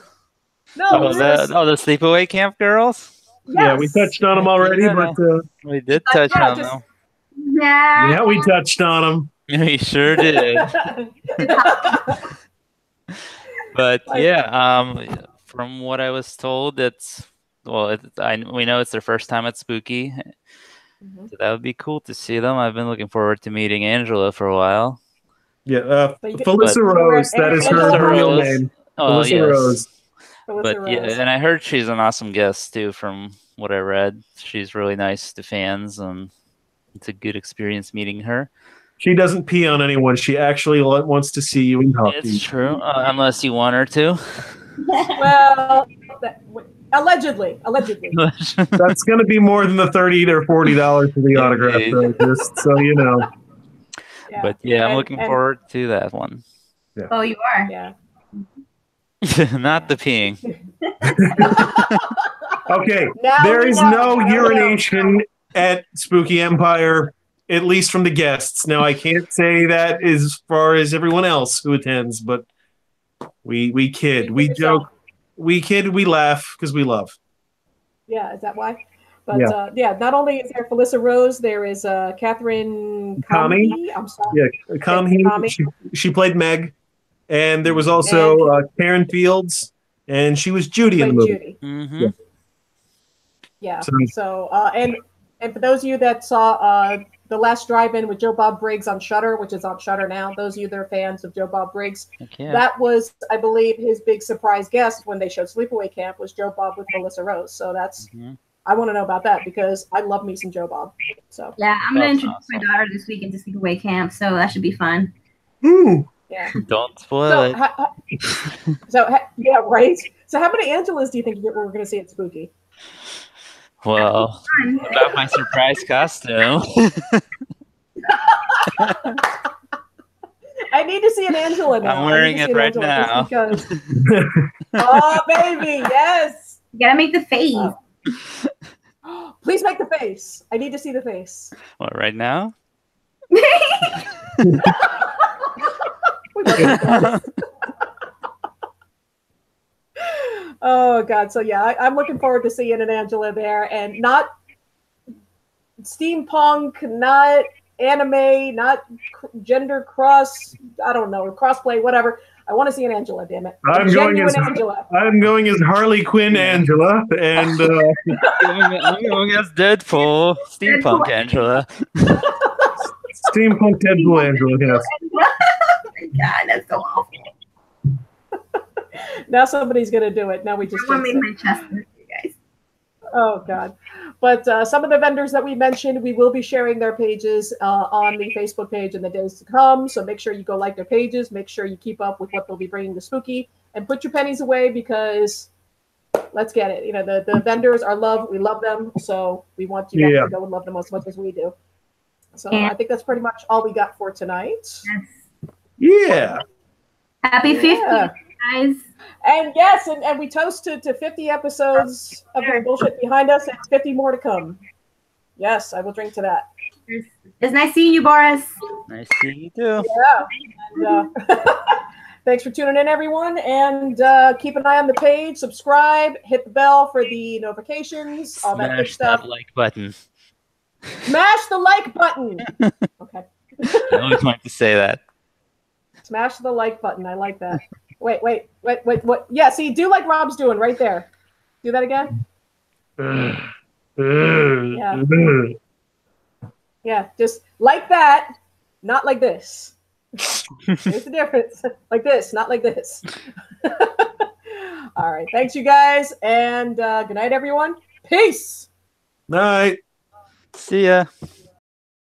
No, the sleepaway camp girls? Yes. Yeah, we touched on them already, but we did touch on them. Yeah, we touched on them. We sure did. But from what I was told, we know it's their first time at Spooky, so that would be cool to see them. I've been looking forward to meeting Angela for a while. Yeah, Felissa Rose. That is her real name. Felissa Rose. But and I heard she's an awesome guest too. From what I read, she's really nice to fans, and it's a good experience meeting her. She doesn't pee on anyone. She actually wants to see you in hockey. It's true, unless you want her to. Well, allegedly. That's going to be more than the $30 or $40 for the autograph, though, just so you know. Yeah. But I'm looking forward to that one. Yeah. Oh, you are? Yeah. Not the peeing. Okay, there is no urination at Spooky Empire, at least from the guests. Now, I can't say that as far as everyone else who attends, but we kid, we joke, we kid, we laugh because we love. Yeah, is that why? But not only is there Felissa Rose, there is Catherine Kami. I'm sorry. Yeah, Kami. She played Meg. And there was also Karen Fields, and she was Judy in the movie. Judy. Mm-hmm. Yeah. So and for those of you that saw The Last Drive-In with Joe Bob Briggs on Shudder, which is on Shudder now, those of you that are fans of Joe Bob Briggs, that was, I believe, his big surprise guest when they showed Sleepaway Camp was Joe Bob with Felissa Rose. So that's I want to know about that because I love me some Joe Bob. So yeah, I'm gonna introduce my daughter this weekend to Sleepaway Camp, so that should be fun. Ooh. Yeah. Don't spoil it. Yeah, right. So how many Angelas do you think we're going to see at Spooky? Well, about my surprise costume. I need to see an Angela now. I'm wearing it right now. Because... oh, baby, yes. You gotta make the face. Please make the face. I need to see the face. What, right now? Oh God! So yeah, I'm looking forward to seeing an Angela there, and not steampunk, not anime, not gender cross. I don't know, crossplay, whatever. I want to see an Angela. Damn it! I'm going as Harley Quinn Angela, and I'm going as Deadpool, steampunk Angela. Steampunk Deadpool Angela. Yes. Oh my God, that's so awful. Now somebody's gonna do it. Now we just made my chest hurt, you guys. Oh God! But some of the vendors that we mentioned, we will be sharing their pages on the Facebook page in the days to come. So make sure you go like their pages. Make sure you keep up with what they'll be bringing to Spooky, and put your pennies away because let's get it. You know, the vendors are loved. We love them, so we want you guys to go and love them as much as we do. So I think that's pretty much all we got for tonight. Yeah. Happy 50, guys. And yes, and we toast to 50 episodes of the bullshit behind us and 50 more to come. Yes, I will drink to that. It's nice seeing you, Boris. Nice seeing you too. Yeah. And, thanks for tuning in, everyone. And keep an eye on the page, subscribe, hit the bell for the notifications, all that good stuff. Smash that like button. Smash the like button. Okay. I always like to say that. Smash the like button. I like that. Wait. What? Yeah, see, do like Rob's doing right there. Do that again. Yeah, just like that, not like this. There's the difference. Like this, not like this. All right. Thanks, you guys. And good night, everyone. Peace. Night. See ya.